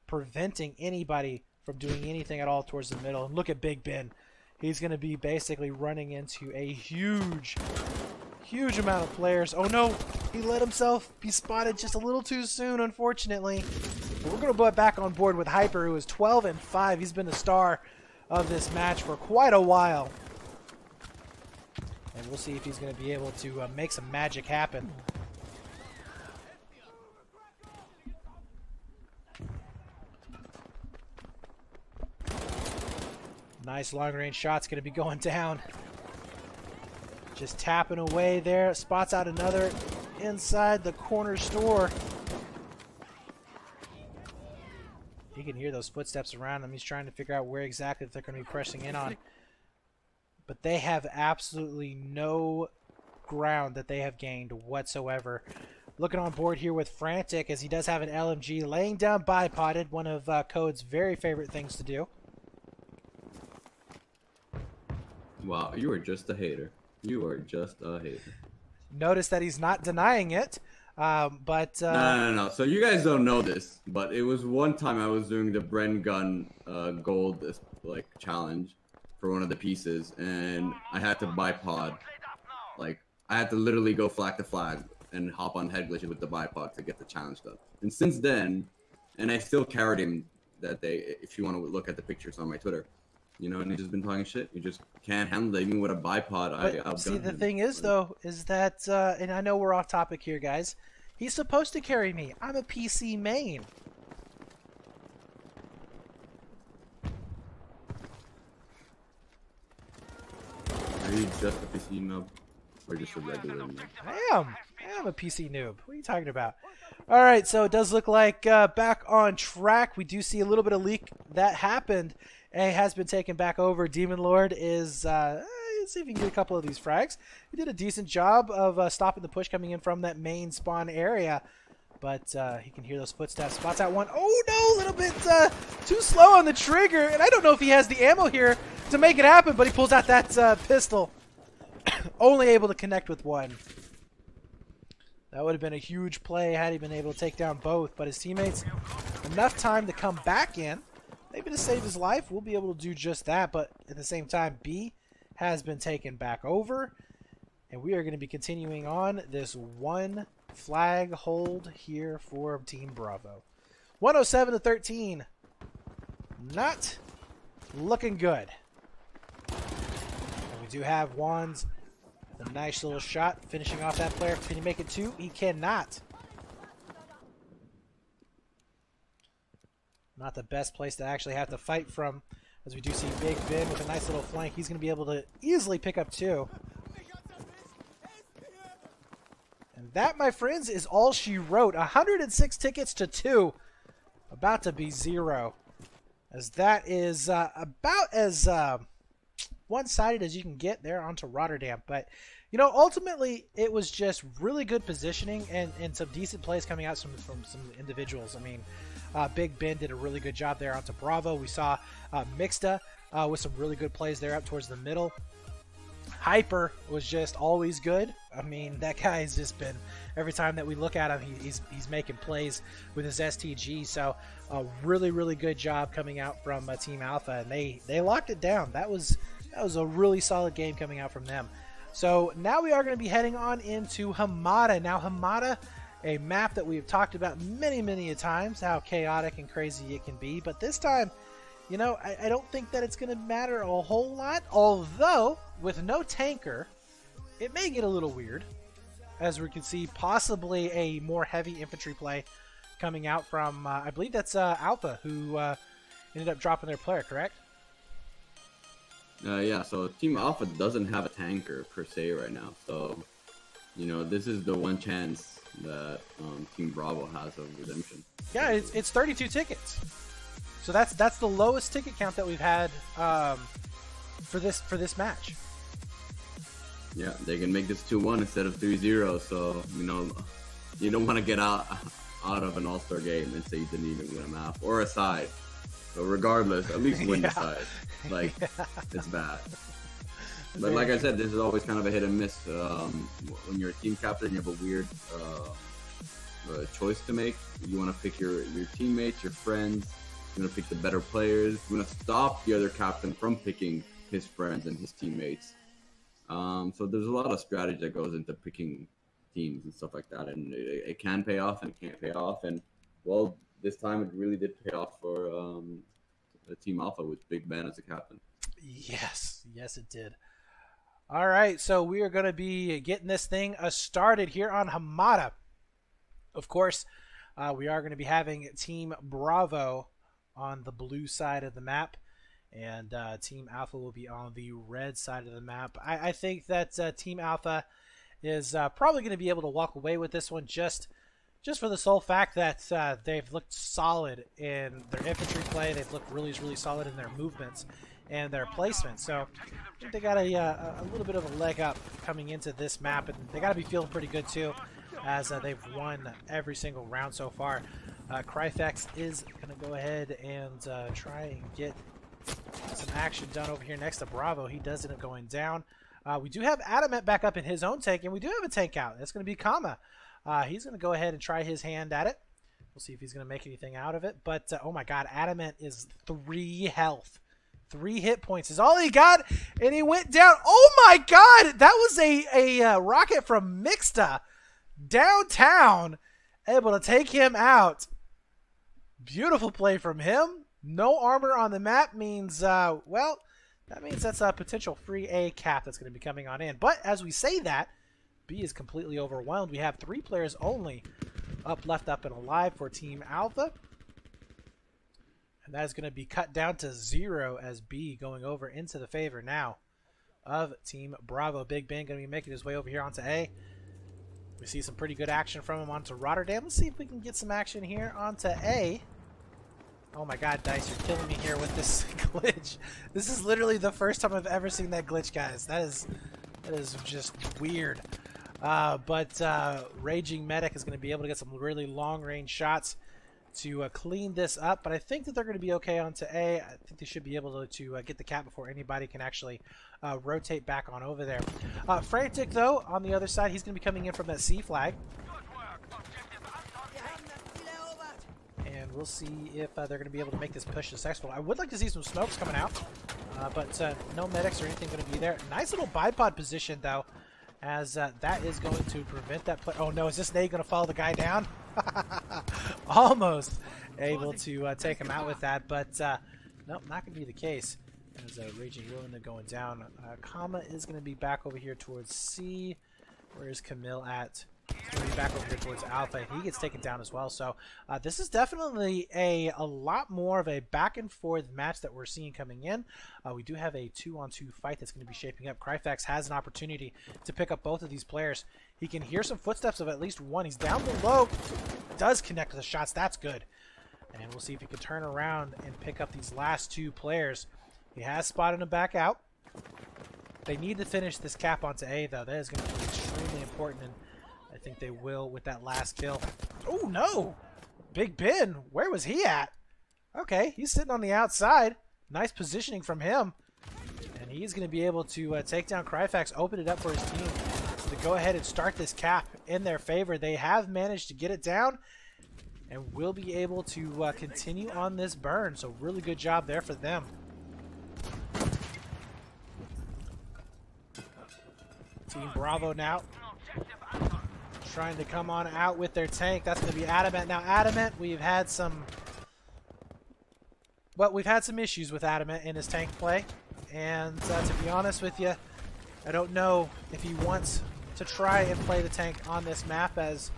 preventing anybody from doing anything at all towards the middle. And look at Big Ben. He's going to be basically running into a huge amount of players. Oh, no. He let himself be spotted just a little too soon, unfortunately. We're going to put back on board with Hyper, who is 12-5. He's been the star of this match for quite a while. And we'll see if he's going to be able to make some magic happen. Nice long-range shot's going to be going down. Just tapping away there. Spots out another inside the corner store. You can hear those footsteps around him. He's trying to figure out where exactly they're going to be pressing in on. But they have absolutely no ground that they have gained whatsoever. Looking on board here with Frantic, as he does have an LMG, laying down bipoded, one of Code's very favorite things to do. Wow, you are just a hater. You are just a hater. Notice that he's not denying it. No. So you guys don't know this, but it was one time I was doing the Bren Gun gold like challenge for one of the pieces, and I had to bipod. Like I had to literally go flag to flag and hop on head glitches with the bipod to get the challenge done. And since then, and I still carried him that day. If you want to look at the pictures on my Twitter. You know, and he's just been talking shit. You just can't handle it, even with a bipod. But see, the thing is, though, is that, and I know we're off topic here, guys. He's supposed to carry me. I'm a PC main. Are you just a PC noob? Or just a regular noob? I am a PC noob. What are you talking about? All right, so it does look like back on track. We do see a little bit of leak that happened. A has been taken back over. Demon Lord is, let's see if he can get a couple of these frags. He did a decent job of stopping the push coming in from that main spawn area. But he can hear those footsteps. Spots out one. Oh, no, a little bit too slow on the trigger. And I don't know if he has the ammo here to make it happen, but he pulls out that pistol. Only able to connect with one. That would have been a huge play had he been able to take down both. But his teammates, enough time to come back in. Maybe to save his life, we'll be able to do just that. But at the same time, B has been taken back over. And we are going to be continuing on this one flag hold here for Team Bravo. 107-13. Not looking good. And we do have Wands. A nice little shot finishing off that player. Can he make it two? He cannot. Not the best place to actually have to fight from, as we do see Big Ben with a nice little flank. He's going to be able to easily pick up two. And that, my friends, is all she wrote. 106 tickets to 2. About to be 0. As that is about as one-sided as you can get there onto Rotterdam. But, you know, ultimately, it was just really good positioning and some decent plays coming out from some individuals. I mean, Big Ben did a really good job there onto Bravo. We saw Mixta with some really good plays there up towards the middle. Hyper was just always good. I mean, that guy has just been, every time that we look at him, he's making plays with his STG. So a really, really good job coming out from Team Alpha, and they locked it down. That was a really solid game coming out from them. So now we are going to be heading on into Hamada. Now Hamada, a map that we've talked about many, many a times, how chaotic and crazy it can be. But this time, you know, I don't think that it's going to matter a whole lot. Although, with no tanker, it may get a little weird. As we can see, possibly a more heavy infantry play coming out from, I believe that's Alpha, who ended up dropping their player, correct? Yeah, so Team Alpha doesn't have a tanker per se right now. So, you know, this is the one chance that Team Bravo has of redemption. Yeah, it's 32 tickets. So that's the lowest ticket count that we've had for this match. Yeah, they can make this 2-1 instead of 3-0. So, you know, you don't want to get out of an all-star game and say you didn't even win a map or a side. So regardless, at least win the side. Like, it's bad. But like I said, this is always kind of a hit and miss. When you're a team captain, you have a weird choice to make. You want to pick your teammates, your friends. You want to pick the better players. You want to stop the other captain from picking his friends and his teammates. So there's a lot of strategy that goes into picking teams and stuff like that, and it can pay off and it can't pay off. And well, this time it really did pay off for Team Alpha with Big Ben as a captain. Yes, it did. All right, so we are going to be getting this thing started here on Hamada. Of course, we are going to be having Team Bravo on the blue side of the map, and Team Alpha will be on the red side of the map. I think that Team Alpha is probably going to be able to walk away with this one just for the sole fact that they've looked solid in their infantry play. They've looked really, really solid in their movements and their placement. So I think they got a little bit of a leg up coming into this map, and they got to be feeling pretty good too, as they've won every single round so far. Cryfax is going to go ahead and try and get some action done over here next to Bravo. He does end up going down. We do have Adamant back up in his own tank, and we do have a tank out. That's going to be Kama. He's going to go ahead and try his hand at it. We'll see if he's going to make anything out of it. But, oh my god, Adamant is 3 health. 3 hit points is all he got, and he went down. Oh my god, that was a rocket from Mixta downtown, able to take him out. Beautiful play from him. No armor on the map means, well, that means that's a potential free A cap that's going to be coming on in. But as we say that, B is completely overwhelmed. We have 3 players only left up and alive for Team Alpha. And that is going to be cut down to 0 as B going over into the favor now of Team Bravo. Big Ben going to be making his way over here onto A. We see some pretty good action from him onto Rotterdam. Let's see if we can get some action here onto A. Oh my god, Dice, you're killing me here with this glitch. This is literally the first time I've ever seen that glitch, guys. That is just weird. But Raging Medic is going to be able to get some really long-range shots to clean this up. But I think that they're going to be okay onto A. I think they should be able to get the cap before anybody can actually rotate back on over there. Frantic, though, on the other side, he's going to be coming in from that C flag. And we'll see if they're going to be able to make this push successful. I would like to see some smokes coming out, but no medics or anything going to be there. Nice little bipod position, though, as that is going to prevent that play. Oh, no, is this Nate going to follow the guy down? Almost able to take him out with that, but nope, not going to be the case. As Raging Ruin going down. Kama is going to be back over here towards C. Where is Camille at? He's going to be back over here towards Alpha. He gets taken down as well. So this is definitely a lot more of a back and forth match that we're seeing coming in. We do have a 2-on-2 fight that's going to be shaping up. Cryfax has an opportunity to pick up both of these players. He can hear some footsteps of at least one. He's down below. Does connect with the shots. That's good. And we'll see if he can turn around and pick up these last 2 players. He has spotted him back out. They need to finish this cap onto A, though. That is going to be extremely important, and I think they will with that last kill. Oh, no! Big Ben, where was he at? Okay, he's sitting on the outside. Nice positioning from him. And he's going to be able to take down Cryfax, open it up for his team to go ahead and start this cap in their favor. They have managed to get it down and will be able to continue on this burn. So really good job there for them. Team Bravo now trying to come on out with their tank. That's going to be Adamant. Now Adamant, we've had some issues with Adamant in his tank play, and to be honest with you, I don't know if he wants to try and play the tank on this map, as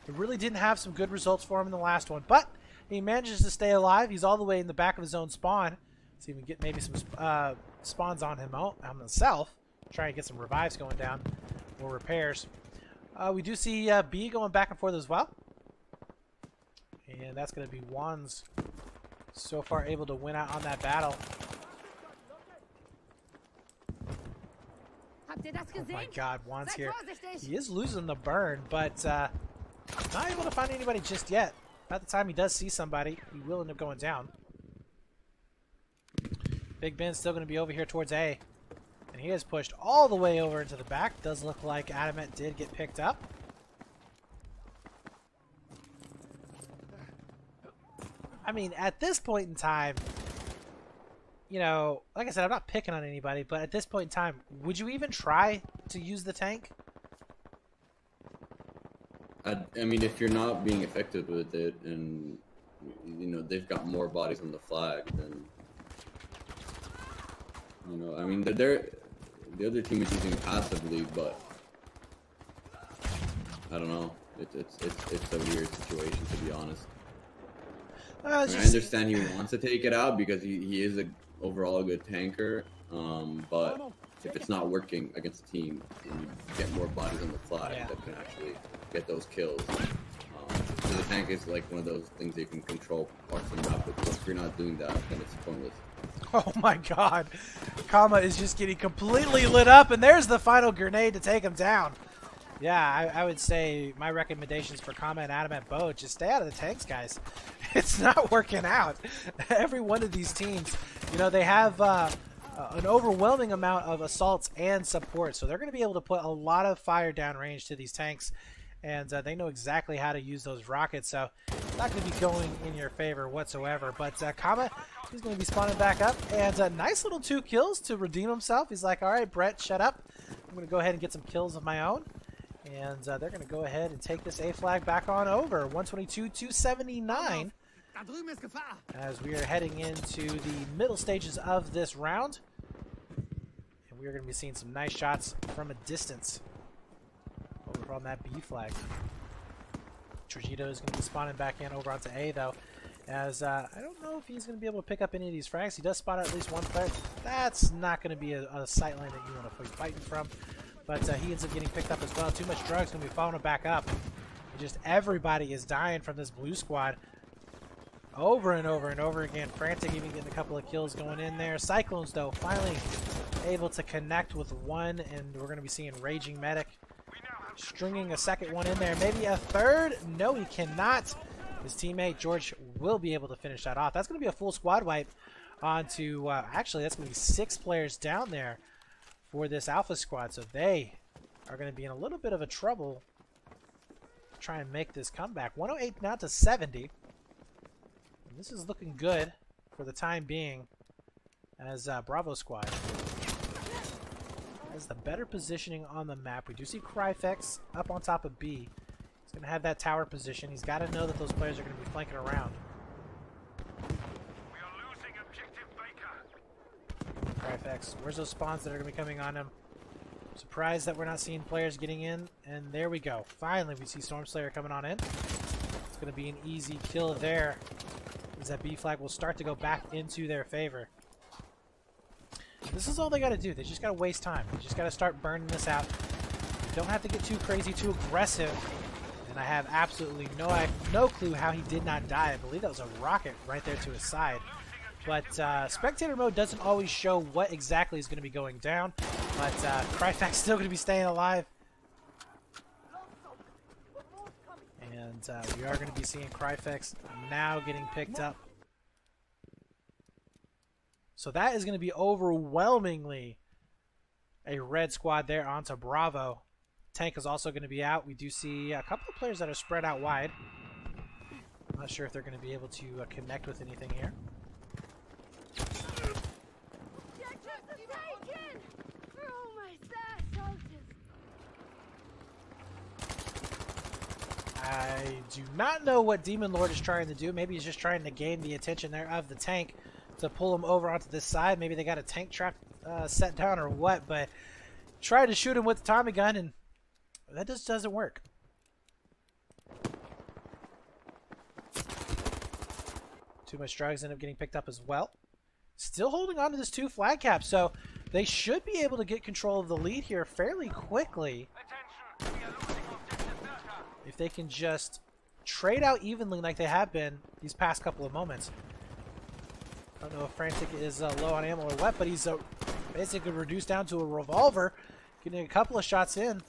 it really didn't have some good results for him in the last one, but he manages to stay alive. He's all the way in the back of his own spawn. See if we can get maybe some spawns on himself. Try and get some revives going down or repairs. We do see B going back and forth as well. And that's going to be Wands so far able to win out on that battle. Oh my god, Wands here. He is losing the burn, but not able to find anybody just yet. By the time he does see somebody, he will end up going down. Big Ben's still going to be over here towards A. And he has pushed all the way over into the back. Does look like Adamant did get picked up. I mean, at this point in time, you know, like I said, I'm not picking on anybody, but at this point in time, would you even try to use the tank? I mean, if you're not being effective with it, and you know they've got more bodies on the flag, then you know, I mean, the other team is using it passively, but I don't know. It's a weird situation, to be honest. I understand he wants to take it out because he is overall a good tanker, but if it's not working against a team, then you get more bodies on the flag that can actually get those kills. So the tank is like one of those things that you can control parts of the map with. So if you're not doing that, then it's pointless. Oh my god. Kama is just getting completely lit up, and there's the final grenade to take him down. Yeah, I would say my recommendations for Kama and Adamant both, just stay out of the tanks, guys. It's not working out. Every one of these teams, you know, they have an overwhelming amount of assaults and support, so they're going to be able to put a lot of fire downrange to these tanks, and they know exactly how to use those rockets, so it's not going to be going in your favor whatsoever. But Kama, he's going to be spawning back up, and a nice little 2 kills to redeem himself. He's like, all right, Brett, shut up. I'm going to go ahead and get some kills of my own. And they're going to go ahead and take this A flag back on over. 122-279 as we are heading into the middle stages of this round. And we are going to be seeing some nice shots from a distance over on that B flag. Trujillo is going to be spawning back in over onto A, though, as I don't know if he's going to be able to pick up any of these frags. He does spot at least one player. That's not going to be a sight line that you want to be fighting from. But he ends up getting picked up as well. Too much drugs going to be following him back up. And just everybody is dying from this blue squad. Over and over and over again. Frantic even getting a couple of kills going in there. Cyclones, though, finally able to connect with one. And we're going to be seeing Raging Medic stringing a second one in there. Maybe a third. No, he cannot. His teammate, George, will be able to finish that off. That's going to be a full squad wipe onto... actually, that's going to be 6 players down there for this Alpha squad, so they are going to be in a little bit of a trouble to try and make this comeback. 108 now to 70. And this is looking good for the time being, as Bravo squad has the better positioning on the map. We do see Cryfex up on top of B. He's going to have that tower position. He's got to know that those players are going to be flanking around. Cryfex, where's those spawns that are going to be coming on him? Surprised that we're not seeing players getting in, and there we go. Finally, we see Stormslayer coming on in. It's going to be an easy kill there, as that B flag will start to go back into their favor. This is all they got to do. They just got to waste time. They just got to start burning this out. You don't have to get too crazy, too aggressive. And I have absolutely no clue how he did not die. I believe that was a rocket right there to his side. But spectator mode doesn't always show what exactly is going to be going down. But Cryfac's still going to be staying alive. And we are going to be seeing Cryfax now getting picked up. So that is going to be overwhelmingly a red squad there onto Bravo. Tank is also going to be out. We do see a couple of players that are spread out wide. I'm not sure if they're going to be able to connect with anything here. I do not know what Demon Lord is trying to do. Maybe he's just trying to gain the attention there of the tank to pull him over onto this side. Maybe they got a tank trap set down or what, but try to shoot him with the Tommy gun, and that just doesn't work. Too much drugs end up getting picked up as well. Still holding on to this 2 flag cap, so they should be able to get control of the lead here fairly quickly. If they can just trade out evenly like they have been these past couple of moments. I don't know if Frantic is low on ammo or what, but he's basically reduced down to a revolver, getting a couple of shots in.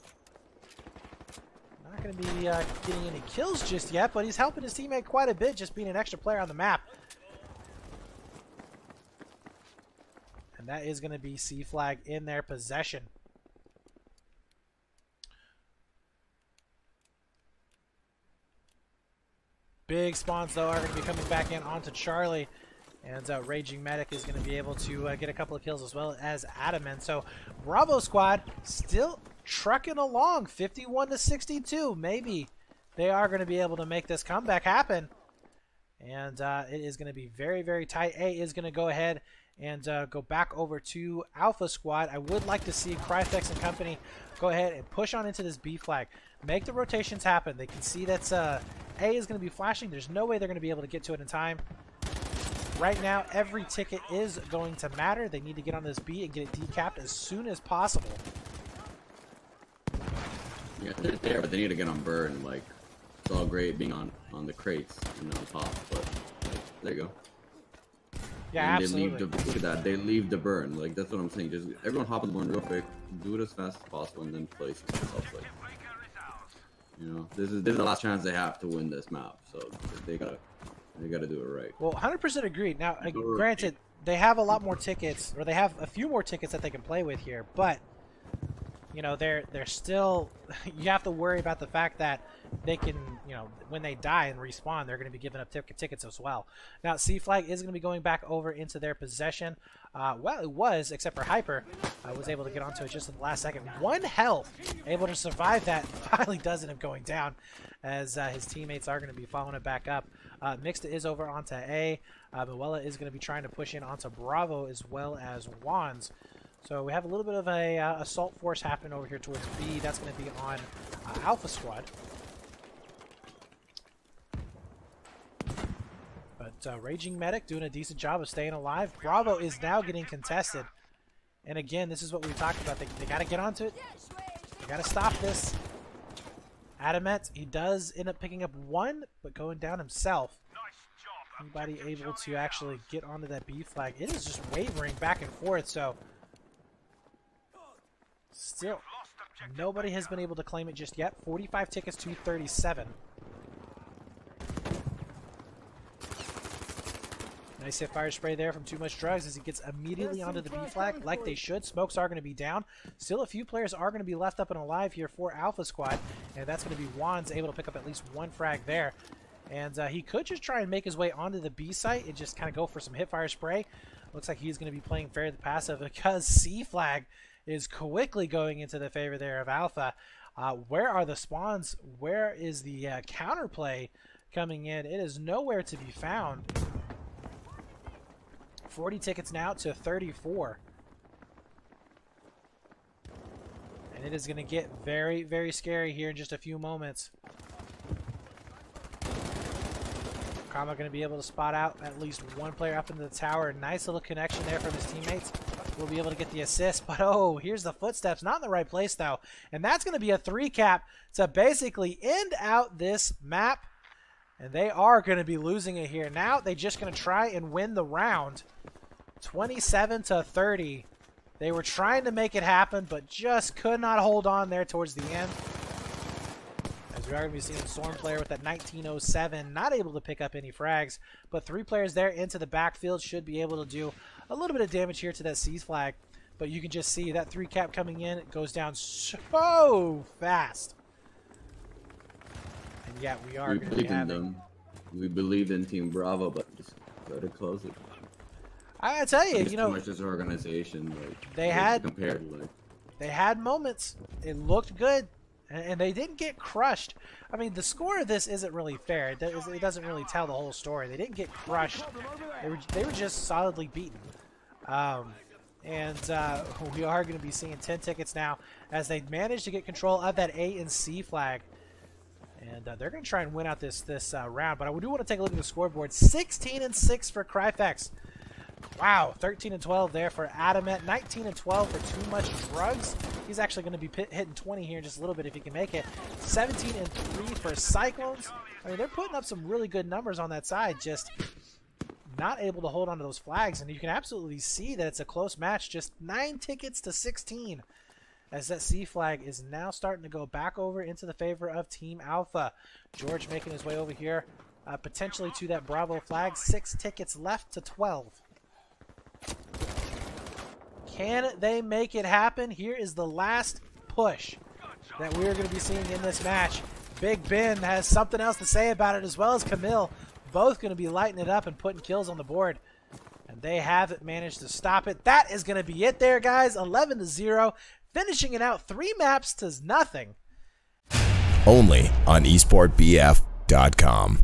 Not going to be getting any kills just yet, but he's helping his teammate quite a bit, just being an extra player on the map. And that is going to be C flag in their possession. Big spawns, though, are going to be coming back in onto Charlie. And Raging Medic is going to be able to get a couple of kills as well as Adamant. So Bravo squad still trucking along, 51-62. Maybe they are going to be able to make this comeback happen. And it is going to be very, very tight. A is going to go ahead and go back over to Alpha squad. I would like to see Cryfex and company go ahead and push on into this B flag. Make the rotations happen. They can see that A is going to be flashing. There's no way they're going to be able to get to it in time. Right now, every ticket is going to matter. They need to get on this B and get it decapped as soon as possible. Yeah, they're there, but they need to get on burn. Like, it's all great being on the crates and on top, but like, there you go. Yeah, and absolutely. Look at that. They leave the burn. Like, that's what I'm saying. Just everyone hop on the burn real quick, do it as fast as possible, and then place yourself. Like, you know, this is the last chance they have to win this map, so they gotta do it right. Well, 100% agreed. Now, granted, they have a lot more tickets, or they have a few more tickets that they can play with here, but you know, they're still, you have to worry about the fact that they can, you know, when they die and respawn, they're going to be giving up tickets as well. Now, C flag is going to be going back over into their possession. Well, it was, except for Hyper, was able to get onto it just at the last second. 1 health, able to survive that. Finally does end up going down, as his teammates are going to be following it back up. Mixta is over onto A. Moella is going to be trying to push in onto Bravo as well as Wands. So we have a little bit of a assault force happening over here towards B. That's going to be on Alpha squad. But Raging Medic doing a decent job of staying alive. Bravo is now getting contested. And again, this is what we talked about. They got to get onto it. They got to stop this. Adamant, he does end up picking up 1, but going down himself. Anybody able to actually get onto that B flag? It is just wavering back and forth, so still nobody has been able to claim it just yet. 45 tickets to 37. Nice hit fire spray there from Too Much Drugs as he gets immediately onto the B flag like they should. Smokes are going to be down. Still a few players are going to be left up and alive here for Alpha squad, and that's going to be Wands able to pick up at least 1 frag there. And he could just try and make his way onto the B site and just kind of go for some hip fire spray. Looks like he's going to be playing fairly passive because C flag is quickly going into the favor there of Alpha. Where are the spawns? Where is the counterplay coming in? It is nowhere to be found. 40 tickets now to 34. And it is going to get very, very scary here in just a few moments. Kama going to be able to spot out at least 1 player up into the tower. Nice little connection there from his teammates. Will be able to get the assist, but oh, here's the footsteps. Not in the right place, though. And that's going to be a 3 cap to basically end out this map. And they are going to be losing it here. Now they're just going to try and win the round. 27-30. They were trying to make it happen, but just could not hold on there towards the end. As we are going to be seeing Storm player with that 1907, not able to pick up any frags, but 3 players there into the backfield should be able to do a little bit of damage here to that C flag. But you can just see that 3 cap coming in. It goes down so fast. And yet we are going to be having... We believed in Team Bravo, but just got to close it. I tell you, you know, too much disorganization. Like, they had moments. It looked good, and they didn't get crushed. I mean, the score of this isn't really fair. It doesn't really tell the whole story. They didn't get crushed. They were just solidly beaten. And we are going to be seeing 10 tickets now as they manage to get control of that A and C flag. And they're going to try and win out this round. But I do want to take a look at the scoreboard. 16-6 for Cryfex. Wow, 13-12 there for Adamant. 19-12 for Too Much Drugs. He's actually going to be hitting 20 here in just a little bit if he can make it. 17-3 for Cyclones. I mean, they're putting up some really good numbers on that side. Just not able to hold on to those flags. And you can absolutely see that it's a close match. Just 9 tickets to 16. As that C flag is now starting to go back over into the favor of Team Alpha. George making his way over here, potentially to that Bravo flag. 6 tickets left to 12. Can they make it happen? Here is the last push that we're going to be seeing in this match. Big Ben has something else to say about it, as well as Camille. Both going to be lighting it up and putting kills on the board. And they haven't managed to stop it. That is going to be it there, guys. 11-0. Finishing it out 3 maps to nothing. Only on esportbf.com.